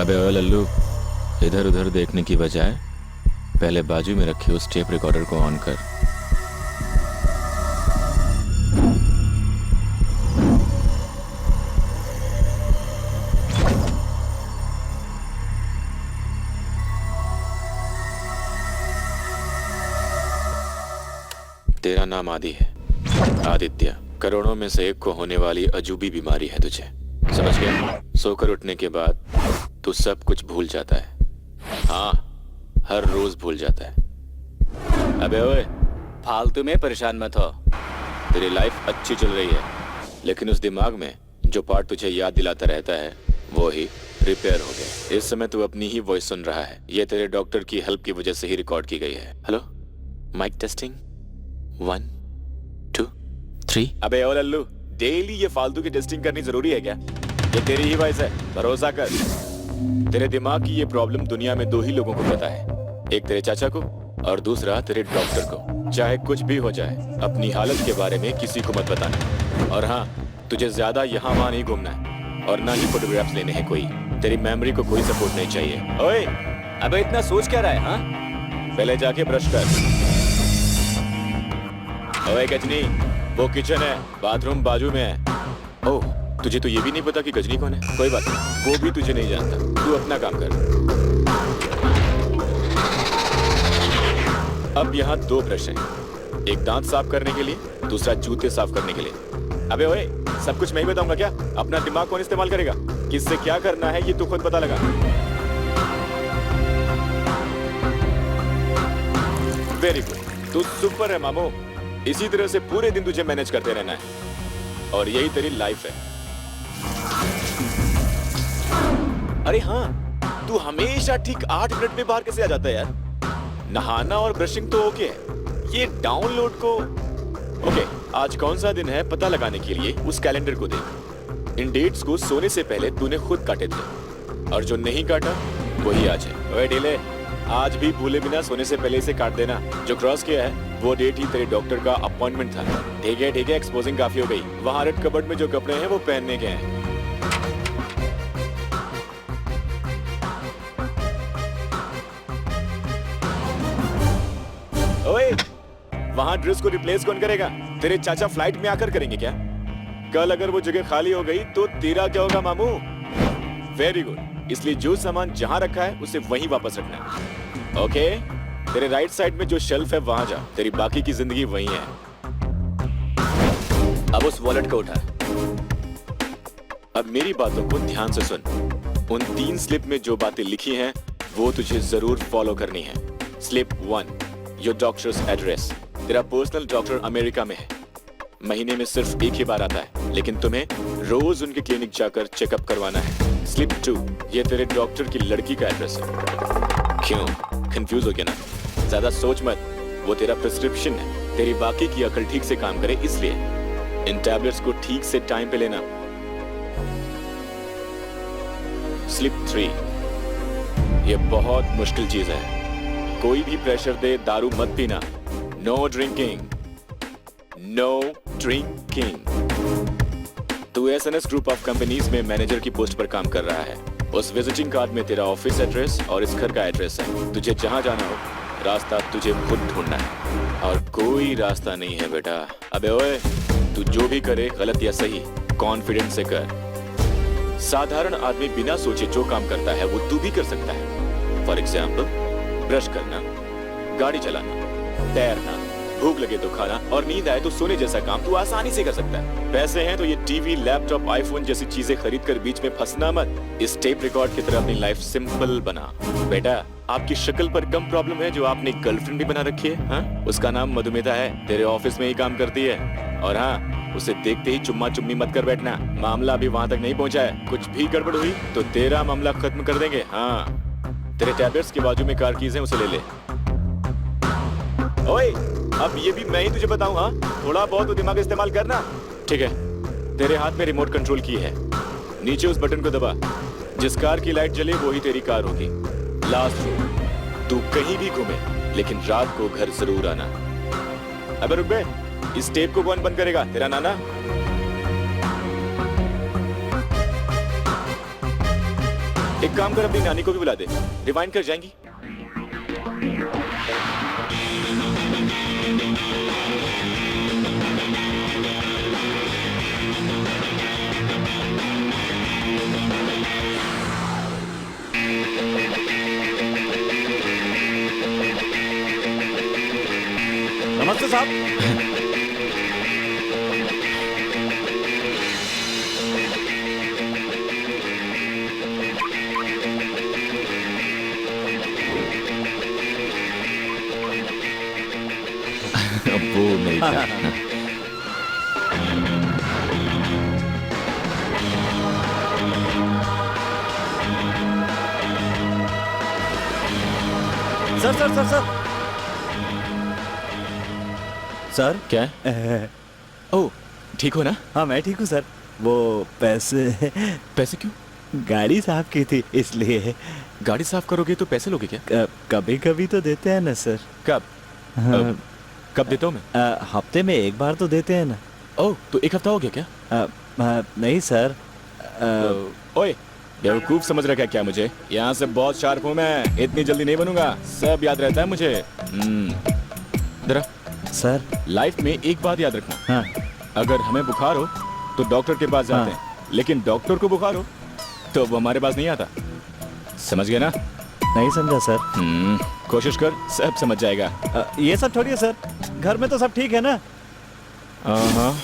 अबे ओए लल्लू, इधर उधर देखने की बजाय पहले बाजू में रखे उस टेप रिकॉर्डर को ऑन कर। तेरा नाम आदि है, आदित्य। करोड़ों में से एक को होने वाली अजूबी बीमारी है तुझे, समझ गया? सोकर उठने के बाद तू सब कुछ भूल जाता है। हाँ, हर रोज भूल जाता है। अबे ओए, फालतू में परेशान मत हो। तेरी लाइफ अच्छी चल रही है, लेकिन उस दिमाग में जो पार्ट तुझे याद दिलाता रहता है वो ही रिपेयर हो गया। इस समय तू अपनी ही वॉइस सुन रहा है। ये तेरे डॉक्टर की हेल्प की वजह से ही रिकॉर्ड की गई है। Hello, mike testing 1 2 3। अबे ओ लल्लू, डेली ये फालतू की टेस्टिंग करनी जरूरी है क्या? ये तेरी ही वॉइस है, भरोसा कर। तेरे दिमाग की ये प्रॉब्लम दुनिया में 2 ही लोगों को पता है, एक तेरे चाचा को और दूसरा तेरे डॉक्टर को। चाहे कुछ भी हो जाए, अपनी हालत के बारे में किसी को मत बताना। और हाँ, तुझे ज्यादा यहाँ वहाँ नहीं घूमना है और ना ही फोटोग्राफ्स लेने हैं कोई। तेरी मेमोरी को कोई सपोर्ट नहीं चाहिए। ओए, अबे इतना सोच क्या रहा है? हाँ, पहले जाके ब्रश कर। ओए गजनी, वो किचन है, बाथरूम बाजू में है। ओह, तुझे तो ये भी नहीं पता कि गजनी कौन है? कोई बात नहीं, वो भी तुझे नहीं जानता। तू अपना काम कर। अब यहाँ 2 ब्रश हैं, एक दांत साफ करने के लिए, दूसरा जूते साफ करने के लिए। अबे ओए, सब कुछ मैं ही बताऊंगा क्या? अपना दिमाग कौन इस्तेमाल करेगा? किससे क्या करना है ये तू खुद पता लगा। वेरी गुड, तू सुपर है मामू। इसी तरह से पूरे दिन तुझे मैनेज करते रहना है और यही तेरी लाइफ है। अरे हाँ, तू हमेशा ठीक 8 मिनट में बाहर कैसे आ जाता है यार? नहाना और ब्रशिंग तो ओके है, ये डाउनलोड को ओके। आज कौन सा दिन है पता लगाने के लिए उस कैलेंडर को देख। इन डेट्स को सोने से पहले तूने खुद काटे थे और जो नहीं काटा वही आज है। ओए ढीले, आज भी भूले बिना सोने से पहले इसे काट देना। जो क्रॉस किया है वो डेट ही तेरे डॉक्टर का अपॉइंटमेंट था। ठीक है, एक्सपोजिंग काफी हो गई। वहाँ रेड कबर्ड में जो कपड़े हैं वो पहनने के हैं। ओए, वहाँ ड्रेस को रिप्लेस कौन करेगा? तेरे चाचा फ्लाइट में आकर करेंगे क्या? कल अगर वो जगह खाली हो गई तो तेरा क्या होगा मामू? वेरी गुड, इसलिए जो सामान जहाँ रखा है उसे वहीं वापस रखना। ओके, तेरे राइट साइड में जो शेल्फ है वहां जा। तेरी बाकी की जिंदगी वहीं है। अब उस वॉलेट को उठा। अब मेरी बातों को ध्यान से सुन। उन 3 स्लिप में जो बातें लिखी हैं वो तुझे जरूर फॉलो करनी है। Slip 1, your doctors address. तेरा पर्सनल डॉक्टर अमेरिका में है, महीने में सिर्फ 1 ही बार आता है, लेकिन तुम्हें रोज उनके क्लिनिक जाकर चेकअप करवाना है। स्लिप 2, ये तेरे डॉक्टर की लड़की का एड्रेस है। क्यों कंफ्यूज हो गया ना? ज्यादा सोच मत, वो तेरा प्रिस्क्रिप्शन है। तेरी बाकी की अकल ठीक से काम करे इसलिए इन टैबलेट्स को ठीक से टाइम पे लेना। स्लिप 3, ये बहुत मुश्किल चीज है। कोई भी प्रेशर दे दारू मत पीना। No drinking, no drinking. तू एसएनएस ग्रुप ऑफ कंपनीज में मैनेजर की पोस्ट पर काम कर रहा है। उस विजिटिंग कार्ड में तेरा ऑफिस एड्रेस और इस घर का एड्रेस है। तुझे जहां जाना हो रास्ता तुझे खुद ढूंढना है और कोई रास्ता नहीं है बेटा। अबे ओए, तू जो भी करे गलत या सही कॉन्फिडेंस से कर। साधारण आदमी बिना सोचे जो काम करता है वो तू भी कर सकता है। फॉर एग्जाम्पल, ब्रश करना, गाड़ी चलाना, तैरना, भूख लगे तो खाना और नींद आए तो सोने जैसा काम तू आसानी से कर सकता है। पैसे हैं तो ये टीवी, लैपटॉप, आईफोन जैसी चीजें खरीद कर बीच में फंसना मत। इस टेप रिकॉर्ड की तरह अपनी लाइफ सिंपल बना। बेटा, आपकी शक्ल पर कम प्रॉब्लम है जो आपने गर्लफ्रेंड भी बना रखी है। हाँ? उसका नाम मधुमेता है, तेरे ऑफिस में ही काम करती है। और हाँ, उसे देखते ही चुम्मा चुम्मी मत कर बैठना। मामला अभी वहां तक नहीं पहुंचा है, कुछ भी गड़बड़ हुई तो तेरा मामला खत्म कर देंगे। हाँ, तेरे टैबलेट्स के बाजू में कार कीज है, उसे ले ले। ओए, अब ये भी मैं ही तुझे बताऊं। हाँ, थोड़ा बहुत तो दिमाग इस्तेमाल करना। ठीक है, तेरे हाथ में रिमोट कंट्रोल की है, नीचे उस बटन को दबा। जिस कार की लाइट जले वही तेरी कार होगी। लास्ट रूल, तू कहीं भी घूमे लेकिन रात को घर जरूर आना। अबे रुक बे, इस टेप को कौन बंद करेगा? तेरा नाना? एक काम कर, अपनी नानी को भी बुला दे, रिवाइंड कर जाएंगी। नमस्ते साहब। वो मेरी sir sir sir sir sir क्या है? ओह, ठीक हो ना? हाँ मैं ठीक हूँ सर। वो पैसे पैसे क्यों? गाड़ी साफ की थी इसलिए। गाड़ी साफ करोगे तो पैसे लोगे क्या? कभी कभी तो देते हैं ना सर। कब? हाँ, कब देता हूँ मैं? हफ्ते में एक बार तो देते हैं ना। ओह, तो एक हफ्ता हो गया क्या? नहीं सर। ओए, बेवकूफ समझ रखा है क्या मुझे? यहाँ से बहुत शार्प हूँ मैं, इतनी जल्दी नहीं बनूंगा, सब याद रहता है मुझे। जरा सर लाइफ में एक बात याद रखना, हाँ अगर हमें बुखार हो तो डॉक्टर के पास जाते हाँ। हैं, लेकिन डॉक्टर को बुखार हो तो वो हमारे पास नहीं आता। समझ गया ना? नहीं समझा सर। कोशिश कर, सब समझ जाएगा। ये सब छोड़िए सर, घर में तो सब ठीक है ना? हाँ,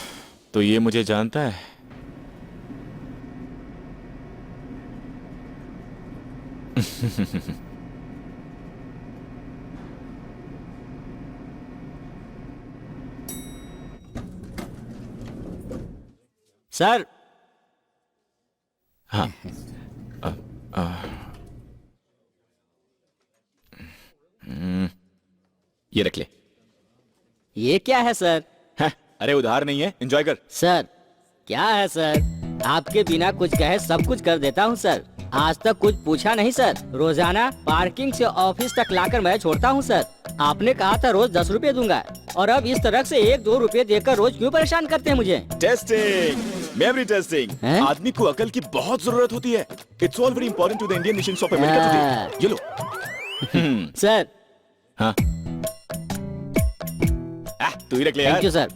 तो ये मुझे जानता है। सर हाँ, ये रख ले। ये क्या है सर? हाँ, अरे उधार नहीं है, एंजॉय कर। सर क्या है सर? आपके बिना कुछ कहे सब कुछ कर देता हूँ सर। आज तक कुछ पूछा नहीं सर। रोजाना पार्किंग से ऑफिस तक लाकर मैं छोड़ता हूँ सर। आपने कहा था रोज 10 रुपए दूंगा, और अब इस तरह से 1-2 रुपए देकर रोज क्यों परेशान करते हैं मुझे? Testing, memory testing. हैं? आदमी को अकल की बहुत जरूरत होती है। It's all very important to the Indian nations of America today. ये लो। सर हाँ, तू ही रख ले थैंक यार। You sir.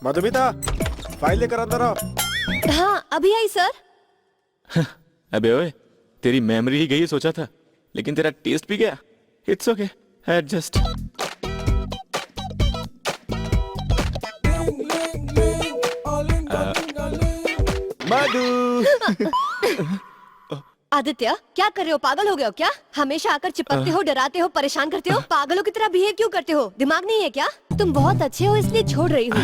मधुमिता, फाइल लेकर अंदर आओ। हाँ अभी आई सर। अबे ओए, तेरी मेमोरी ही गई सोचा था, लेकिन तेरा टेस्ट भी गया। It's okay, adjust. Madhu. Aditya क्या कर रहे हो? पागल हो गए हो क्या? हमेशा आकर चिपकते हो, डराते हो, परेशान करते हो, पागलों की तरह बिहेव क्यों करते हो? दिमाग नहीं है क्या? तुम बहुत अच्छे हो इसलिए छोड़ रही हो।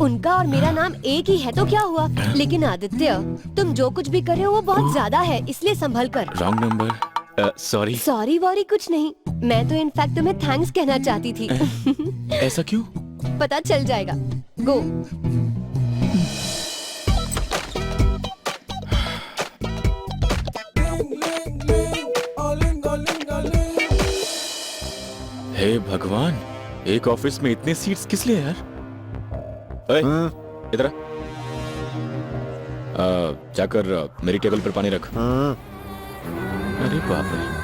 उनका और मेरा नाम एक ही है तो क्या हुआ? लेकिन आदित्य तुम जो कुछ भी कर रहे हो वो बहुत ज्यादा है, इसलिए संभल कर। Wrong number. Sorry. Sorry worry कुछ नहीं, मैं तो इनफैक्ट तुम्हें थैंक्स कहना चाहती थी। ऐसा क्यों? पता चल जाएगा। गो। हे भगवान, एक ऑफिस में इतने सीट्स किस लिए यार? ओए, इधर आ। जाकर मेरी टेबल पर पानी रख। अरे बाप रे।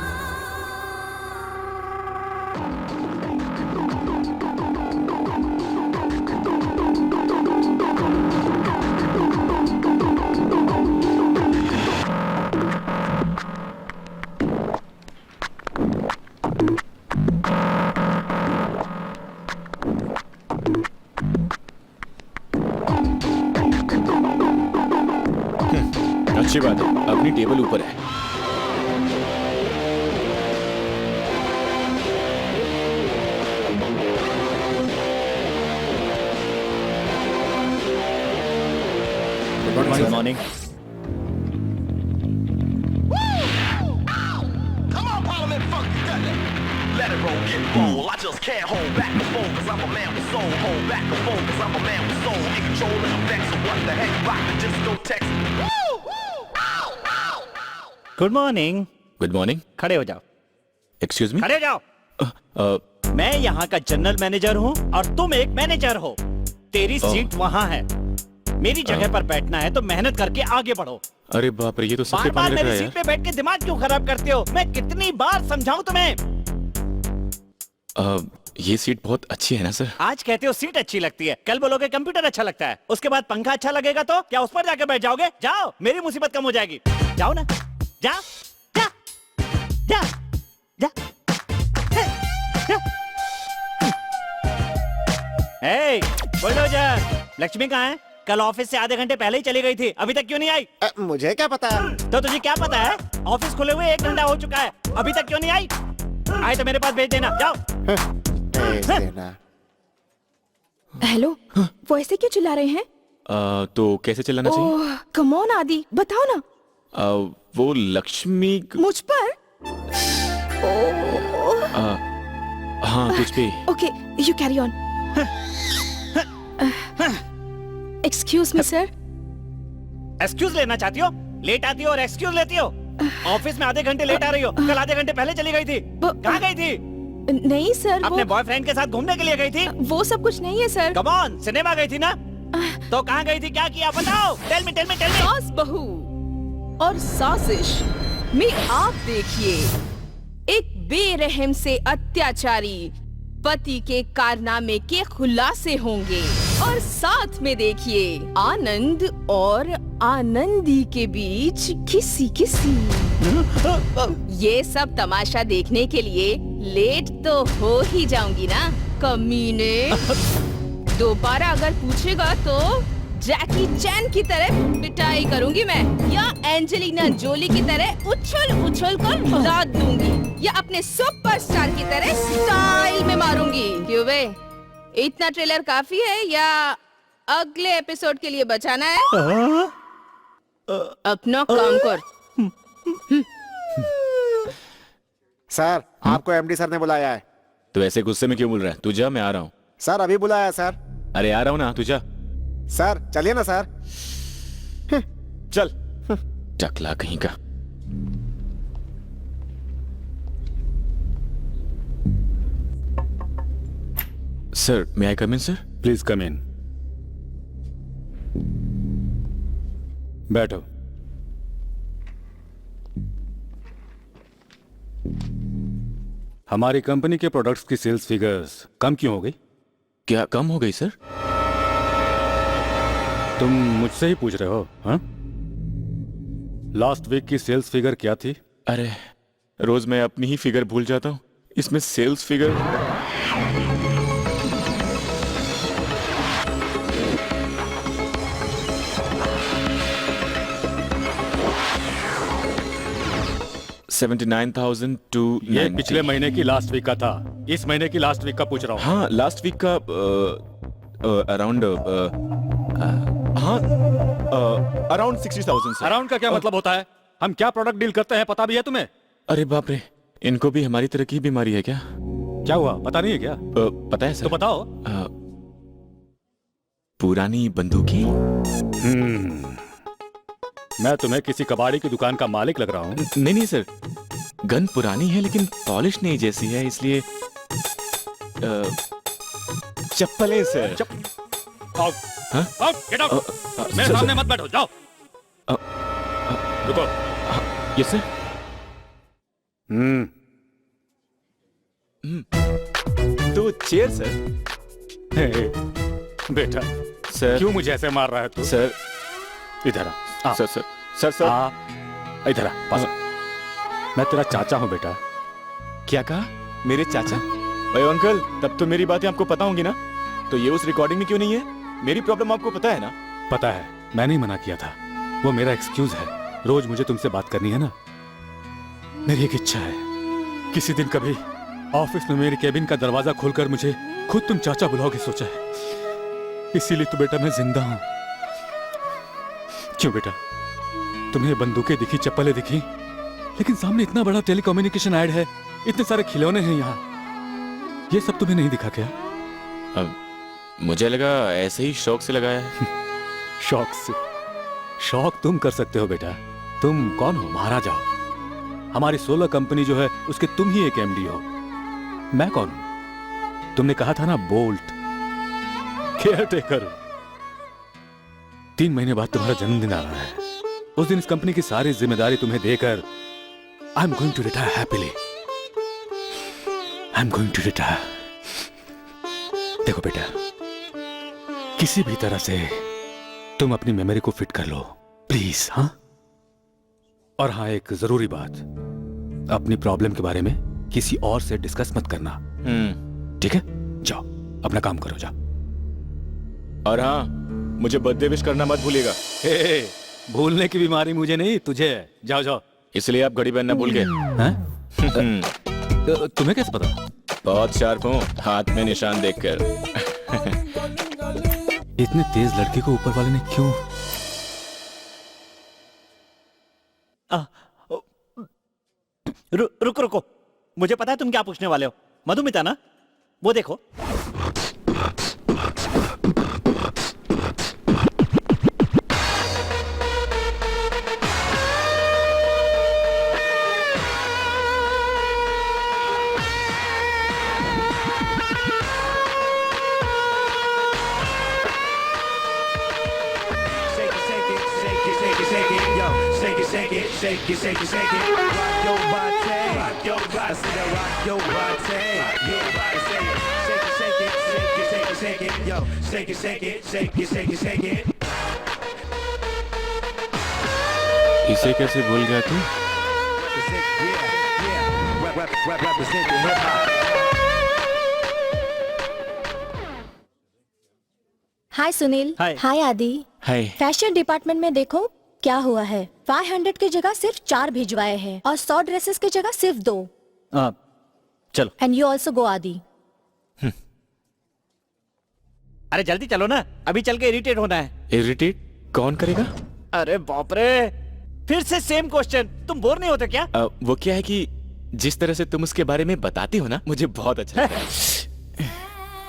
अच्छी बात है, अपनी टेबल ऊपर है। Good morning. Let it roll, get roll. I just can't hold back the phone, cause I'm a man with soul. Hold back the phone, cause I'm a man with soul. In control and effects, so what the heck? Rock the disco text. Good morning. Good morning. खड़े हो जाओ। Excuse me. खड़े हो जाओ। मैं यहाँ का general manager हूँ और तुम एक मैनेजर हो। तेरी सीट वहाँ है। मेरी जगह पर बैठना है तो मेहनत करके आगे बढ़ो। अरे बाप रे, ये तो बार सबसे बार पानी लग रहा मेरी है सीट यार। पे बैठ के दिमाग क्यों खराब करते हो? मैं कितनी बार समझाऊं तुम्हें? ये सीट बहुत अच्छी है ना सर? आज कहते हो सीट अच्छी लगती है, कल बोलोगे कंप्यूटर अच्छा लगता है, उसके बाद पंखा अच्छा लगेगा तो क्या उस पर जाके बैठ जाओगे? जाओ, मेरी मुसीबत कम हो जाएगी। जाओ ना, जाओ, जा, जा, जा, जा। हे, बुलडोजर, लक्ष्मी कहाँ है? कल ऑफिस से आधे घंटे पहले ही चली गई थी, अभी तक क्यों नहीं आई? मुझे क्या पता। तो तुझे क्या पता है? ऑफिस खुले हुए 1 घंटा हो चुका है, अभी तक क्यों नहीं आई? आए तो मेरे पास भेज देना, जाओ। भेज देना। हेलो, वो ऐसे क्यों चिल्ला रहे हैं? तो कैसे चलाना चाहिए? ओह, कम ऑन आदि, बताओ ना। वो लक्ष्मी मुझ पर? हाँ, कुछ भी। Okay, you carry on. Excuse me sir. Excuse लेना चाहती हो? लेट आती हो और एक्सक्यूज लेती हो? ऑफिस में आधे घंटे लेट आ रही हो, कल आधे घंटे पहले चली गई थी। कहाँ गई थी? नहीं सर, अपने बॉयफ्रेंड के साथ घूमने के लिए गई थी? वो सब कुछ नहीं है सर। कम ऑन, सिनेमा गई थी ना? तो कहाँ गई थी, क्या किया बताओ? Tell me, tell me, tell me. सास बहू और साजिश में आप देखिए एक बेरहम से अत्याचारी पति के कारनामे के खुलासे होंगे और साथ में देखिए आनंद और आनंदी के बीच किसी ये सब तमाशा देखने के लिए लेट तो हो ही जाऊंगी ना कमीने। दोबारा अगर पूछेगा तो जैकी चैन की तरह पिटाई करूंगी मैं, या एंजेलिना जोली की तरह उछल उछल कर लात दूंगी, या अपने सुपरस्टार की तरह स्टाइल में मारूंगी। क्यों बे, इतना ट्रेलर काफी है या अगले एपिसोड के लिए बचाना है? अपना काम कर। सर, आपको एमडी सर ने बुलाया है। तो ऐसे गुस्से में क्यों बोल रहा है? तू जा, मैं आ रहा हूँ। सर अभी बुलाया सर। अरे आ रहा हूँ ना, तू जा। सर चलिए ना सर। चल, टकला कहीं का। Sir, may I come in, sir? Please come in. बैठो। हमारी कंपनी के प्रोडक्ट्स की सेल्स फिगर्स कम क्यों हो गई? क्या कम हो गई सर? तुम मुझसे ही पूछ रहे हो? हाँ, लास्ट वीक की सेल्स फिगर क्या थी? अरे रोज मैं अपनी ही फिगर भूल जाता हूँ, इसमें सेल्स फिगर। ये पिछले महीने की लास्ट वीक का था, इस महीने की लास्ट वीक का पूछ रहा हूँ। हाँ, लास्ट वीक का अराउंड हाँ अराउंड 60,000 सर। अराउंड का क्या मतलब होता है? हम क्या प्रोडक्ट डील करते हैं पता भी है तुम्हें? अरे बाप रे, इनको भी हमारी तरह की बीमारी है क्या? क्या हुआ पता नहीं है क्या? पता है सर। तो बताओ। पुरानी बंदूकें। मैं तुम्हें किसी कबाड़ी की दुकान का मालिक लग रहा हूँ? नहीं नहीं सर, गन पुरानी है लेकिन पॉलिश नहीं जैसी है, इसलिए चप्पलें सर। आउट, हाँ? Out, get out. मेरे सर, सामने मत बैठो, जाओ। रुको। Yes sir. तो चेयर सर। बेटा सर क्यों मुझे ऐसे मार रहा है तू? सर इधर आ। सर सर सर सर आ, इधर आ, पास आ। मैं तेरा चाचा हूँ बेटा। क्या कहा? मेरे चाचा? अरे अंकल, तब तो मेरी बातें आपको पता होंगी ना, तो ये उस रिकॉर्डिंग में क्यों नहीं है? मेरी प्रॉब्लम आपको पता है ना? पता है, मैंने ही मना किया था, वो मेरा एक्सक्यूज है। रोज मुझे तुमसे बात करनी है ना। मेरी एक इच्छा है, किसी दिन कभी ऑफिस में मेरे केबिन का दरवाजा खोलकर मुझे खुद तुम चाचा बुलाओगे, सोचा है। इसीलिए तो बेटा मैं जिंदा हूं। क्यों बेटा, तुम्हें बंदूकें दिखी, चप्पलें दिखी, लेकिन सामने इतना बड़ा टेलीकम्युनिकेशन ऐड है, इतने सारे खिलौने हैं यहाँ, ये सब तुम्हें नहीं दिखा क्या? अब मुझे लगा ऐसे ही शौक से लगाया है। शौक से? शौक तुम कर सकते हो बेटा। तुम कौन हो? महाराजा हो। हमारी सोलर कंपनी जो है उसके तुम ही एक एमडी हो। मैं कौन हूं? तुमने कहा था ना बोल्ट, केयर टेकर। 3 महीने बाद तुम्हारा जन्मदिन आ रहा है, उस दिन इस कंपनी की सारी जिम्मेदारी तुम्हें देकर I am going to retire happily. I am going to retire. देखो बेटा, किसी भी तरह से तुम अपनी मेमोरी को फिट कर लो प्लीज। हाँ, और हाँ, एक जरूरी बात, अपनी प्रॉब्लम के बारे में किसी और से डिस्कस मत करना, ठीक है? जाओ अपना काम करो, जाओ। और हाँ, मुझे बर्थडे विश करना मत भूलिएगा। भूलने की बीमारी मुझे नहीं, तुझे है। जाओ जाओ। इसलिए आप घड़ी पहनना भूल गए। हैं? तुम्हें कैसे पता? बहुत शार्प हूँ हाथ में निशान देखकर। इतने तेज लड़की को ऊपर वाले ने क्यों? रुको रुको, मुझे पता है तुम क्या पूछने वाले हो। मधुमिता ना, वो देखो। Shake it, shake it, shake it. Rock your body, rock your body. I said rock your body, your body. Shake it, shake it, shake it, shake it, shake it, shake it. Yo, shake it, shake it, shake it, shake it, shake it. इसे कैसे भूल गया तू? Represent the hip hop. हाय सुनील। हाय। हाय आदि। हाय। Fashion department में देखो क्या हुआ है। 500 की जगह सिर्फ 4 भिजवाए हैं और 100 ड्रेसेस की जगह सिर्फ 2। चलो। एंड यू ऑल्सो गो आदि। अरे जल्दी चलो ना, अभी चल के इरिटेट होना है। इरिटेट कौन करेगा? अरे बाप रे, फिर से सेम क्वेश्चन। तुम बोर नहीं होते क्या? वो क्या है कि जिस तरह से तुम उसके बारे में बताती हो ना, मुझे बहुत अच्छा लगता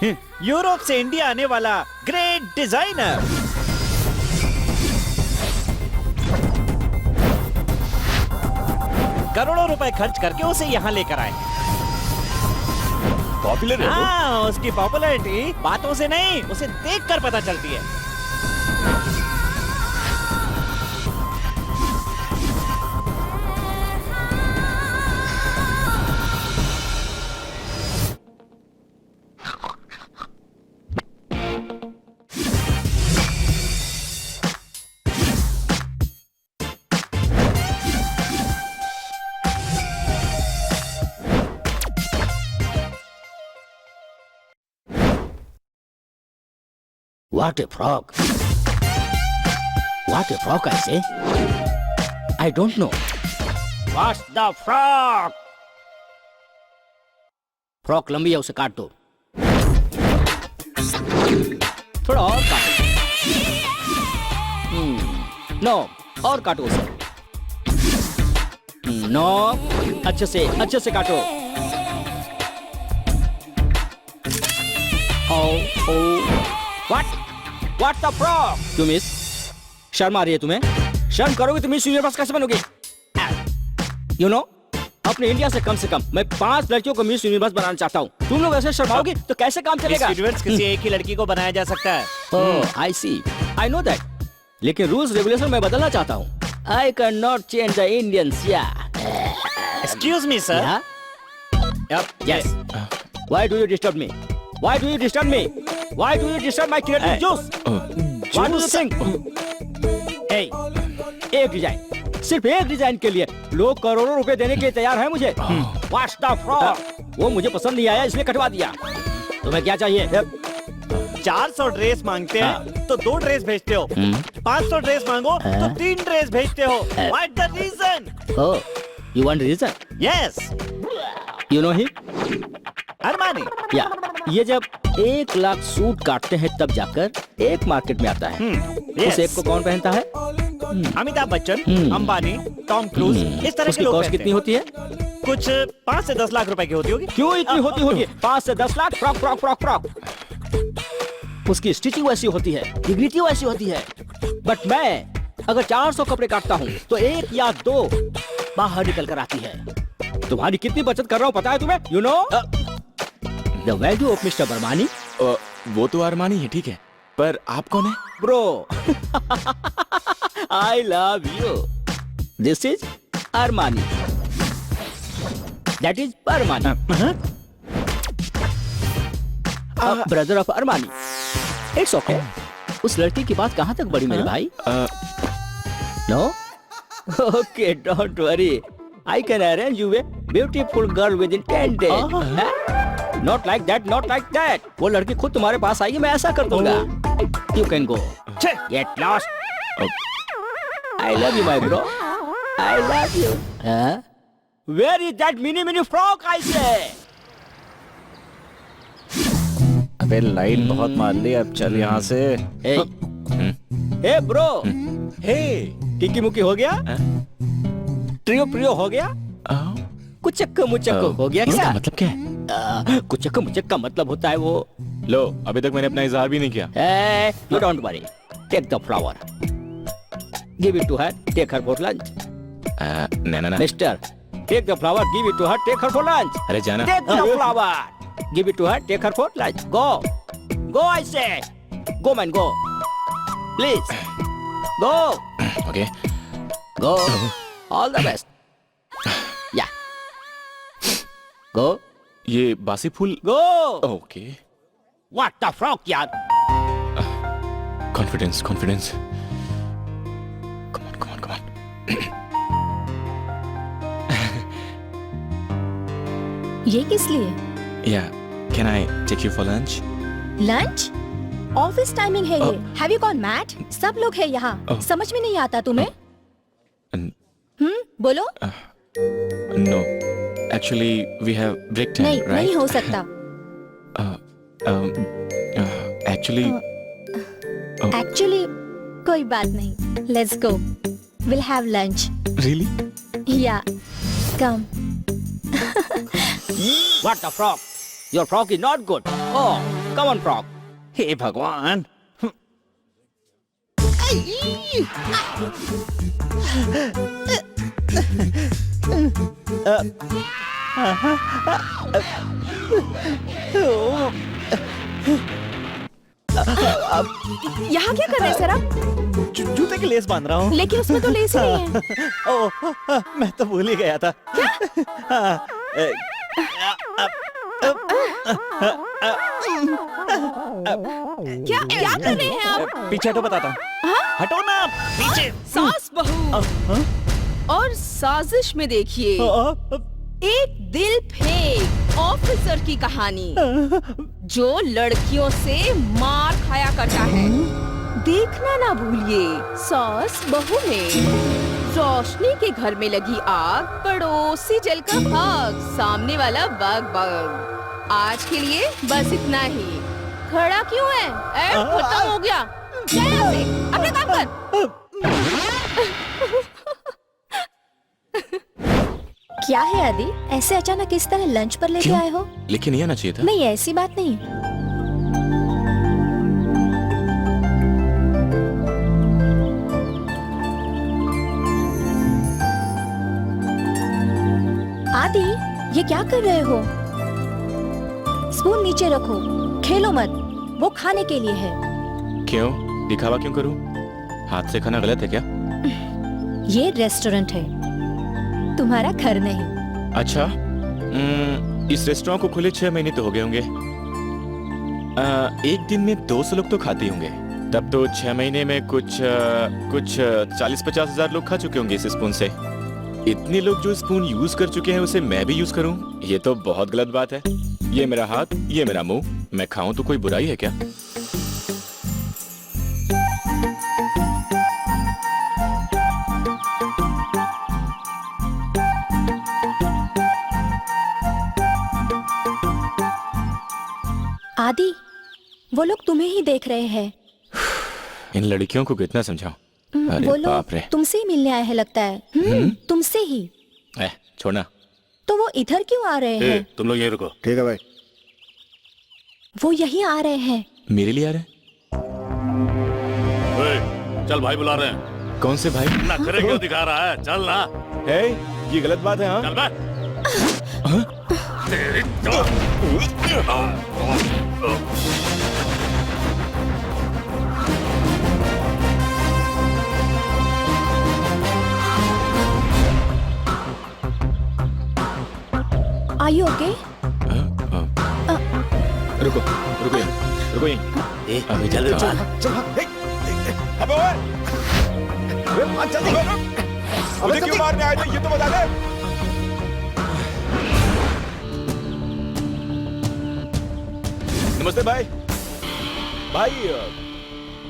है। यूरोप से इंडिया आने वाला ग्रेट डिजाइनर, करोड़ों रुपए खर्च करके उसे यहाँ लेकर आए। पॉपुलर है वो? हाँ, उसकी पॉपुलैरिटी बातों से नहीं, उसे देखकर पता चलती है। What a frog! What a frog, I say. I don't know. What's the frog? Frock लंबी है, उसे काट दो। थोड़ा और काटो। नो, और काटो उसे। नो, अच्छे से काटो। What's the frog? क्यों मिस, शर्म आ रही है तुम्हें? शर्म करोगे तो मिस यूनिवर्स कैसे बनोगे? You know, अपने इंडिया से कम मैं 5 लड़कियों को मिस यूनिवर्स बनाना चाहता हूँ। तुम लोग ऐसे शर्माओगे तो कैसे काम चलेगा? मिस यूनिवर्स किसी एक ही लड़की को बनाया जा सकता है। Oh, I see. I know that. लेकिन रूल्स रेगुलेशन मैं बदलना चाहता हूँ। I cannot change the Indians, yeah. Excuse me, sir. Yeah? Yes. Why do you disturb me? Why do you disturb me? Why do you disturb my creative juice? What do you think? Hey, एक design, सिर्फ एक design के लिए लोग करोड़ों रुपए देने के लिए तैयार हैं मुझे। What's the fraud? वो मुझे पसंद नहीं आया इसलिए कटवा दिया। तुम्हें क्या चाहिए? 400 ड्रेस मांगते हैं तो 2 ड्रेस भेजते हो। 500 ड्रेस मांगो तो 3 ड्रेस भेजते हो। What's the reason? Oh, you want reason? Yes. You know him? Armani. या ये जब 1 लाख सूट काटते हैं तब जाकर एक मार्केट में आता है। उस एक को कौन पहनता है? अमिताभ बच्चन, अंबानी, टॉम क्रूज, इस तरह के उसकी लोग कॉस्ट पहनते कितनी हैं। होती है? कुछ 5 से 10 लाख रुपए की होती होगी। क्यों इतनी होती होगी? 5 से 10 lakh frock frock frock frock. उसकी स्टिचिंग वैसी होती है, डिग्निटी वैसी होती है। बट मैं अगर 400 कपड़े काटता हूँ तो 1 या 2 बाहर निकल कर आती है। तुम्हारी कितनी बचत कर रहा हूँ पता है तुम्हें? You know? The value of Mr. Barmani? वो तो अरमानी है, ठीक है, पर आप कौन है? Bro, I love you. This is Armani. That is Armani. Brother of Armani. It's okay. उस लड़की की बात कहाँ तक बढ़ी मेरे भाई? No? Okay, don't worry. I can arrange you a beautiful girl within 10 days. Not like that, not like that. वो लड़की खुद तुम्हारे पास आएगी, मैं ऐसा कर दूंगा. You can go. Get lost. I love you, my bro. I love you. Huh? Where is that mini frog, I say? अबे लाइट बहुत मार ली, अब चल यहाँ से. Hey. Hey, bro. Hey! Kiki मुकी हो गया? ट्रियो प्रियो हो गया? कुचक्का मुचक्का हो गया क्या? मतलब क्या है? कुचक्का मुचक्का मतलब होता है वो. लो, अभी तक मैंने अपना इजहार भी नहीं किया. Hey, you don't worry. Take the flower. Give it to her. Take her for lunch. ना. Mister, take the flower. Give it to her. Take her for lunch. अरे जाना. Take the flower. Give it to her. Take her for lunch. Go. Go, I say. Go, man, go. Please. Go. Okay. Go. All the best. Yeah. Go. ये बासी फूल. Go. Okay. What the frog, यार? Confidence. Come on. ये किस लिए? Yeah. Can I take you for lunch? Lunch? Office timing है ये. Have you gone mad? सब लोग है यहाँ. समझ में नहीं आता तुम्हें? बोलो. No. Actually, we have break time, नहीं, right? नहीं हो सकता. Actually, Actually, कोई बात नहीं. Let's go. We'll have lunch. really? Yeah. Come. What the frog? Your frog is not good. Oh, come on, frog. हे भगवान. यहाँ क्या कर रहे हैं सर आप? जूते की लेस बांध रहा हूँ. लेकिन उसमें तो लेस ही नहीं है. ओह, मैं तो भूल ही गया था. क्या क्या कर रहे हैं आप? पीछे हटो, बताता हूँ. हटो ना पीछे. सास बहू और साजिश में देखिए एक दिल फेंक ऑफिसर की कहानी जो लड़कियों से मार खाया करता है. देखना ना भूलिए सास बहू में. रोशनी के घर में लगी आग, पड़ोसी जलकर खाक, सामने वाला बग बग. आज के लिए बस इतना ही. खड़ा क्यों है? खत्म हो गया. जा यहाँ से, अपने काम कर. क्या है आदि? ऐसे अचानक किस तरह लंच पर लेके क्यों? आए हो? लेकिन ये आना चाहिए था. नहीं, ऐसी बात नहीं. आदि, ये क्या कर रहे हो? स्पून नीचे रखो. खेलो मत. वो खाने के लिए है. क्यों? दिखावा क्यों करूं? हाथ से खाना गलत है क्या? ये रेस्टोरेंट है, तुम्हारा घर नहीं. अच्छा. इस रेस्टोरेंट को खुले 6 महीने तो हो गए होंगे. एक दिन में 200 लोग तो खाते होंगे. तब तो 6 महीने में कुछ 40-50 हजार लोग खा चुके होंगे इस स्पून से. इतने लोग जो स्पून यूज कर चुके हैं उसे मैं भी यूज करूं, ये तो बहुत गलत बात है. ये मेरा हाथ, ये मेरा मुंह, मैं खाऊं तो कोई बुराई है क्या? आदि, वो लोग तुम्हें ही देख रहे हैं. इन लड़कियों को कितना समझाऊं? अरे वो लोग बाप रे. तुमसे ही मिलने आए हैं लगता है. तुमसे ही. छोड़ना. तो वो इधर क्यों आ रहे हैं? तुम लोग यहीं रुको. ठीक है भाई. वो यहीं आ रहे हैं. मेरे लिए आ रहे हैं? चल भाई बुला रहे हैं. कौन से भाई? नखरे क्यों दिखा रहा है? चल ना. ये गलत बात है. हाँ, चल बे. तेरी आर यू ओके? रुको रुको यहीं अभी चल चल अबे ओए अबे भाग जल्दी अबे क्यों मारने आए थे ये तो बता दे। नमस्ते भाई। भाई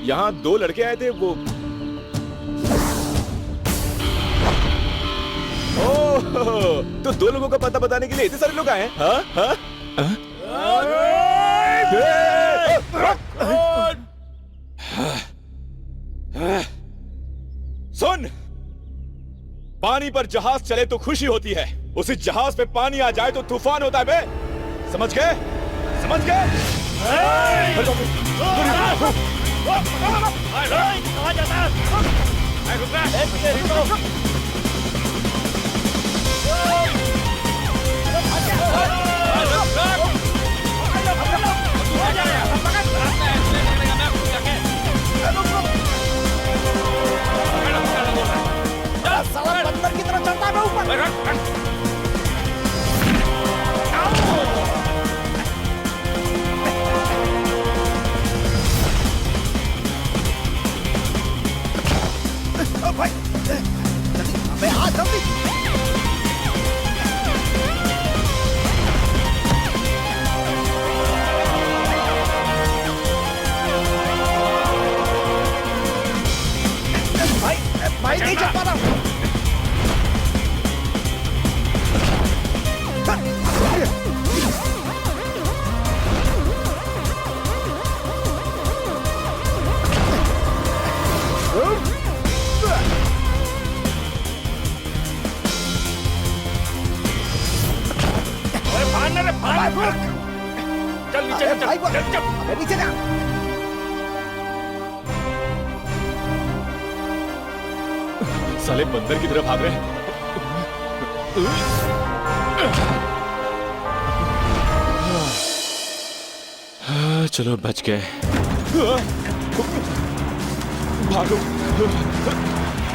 यहाँ 2 लड़के आए थे वो। ओह तो 2 लोगों का पता बताने के लिए इतने सारे लोग आए हैं? हाँ हाँ सुन, पानी पर जहाज चले तो खुशी होती है, उसी जहाज पे पानी आ जाए तो तूफान होता है बे। समझ गए? समझ गए? बंदर की तरह चलता है ऊपर। भाई अबे आ जल्दी। भाई नहीं चल पा रहा। चल नीचे चल नीचे जा। साले बंदर की तरफ भाग रहे हैं। चलो बच गए। भागो,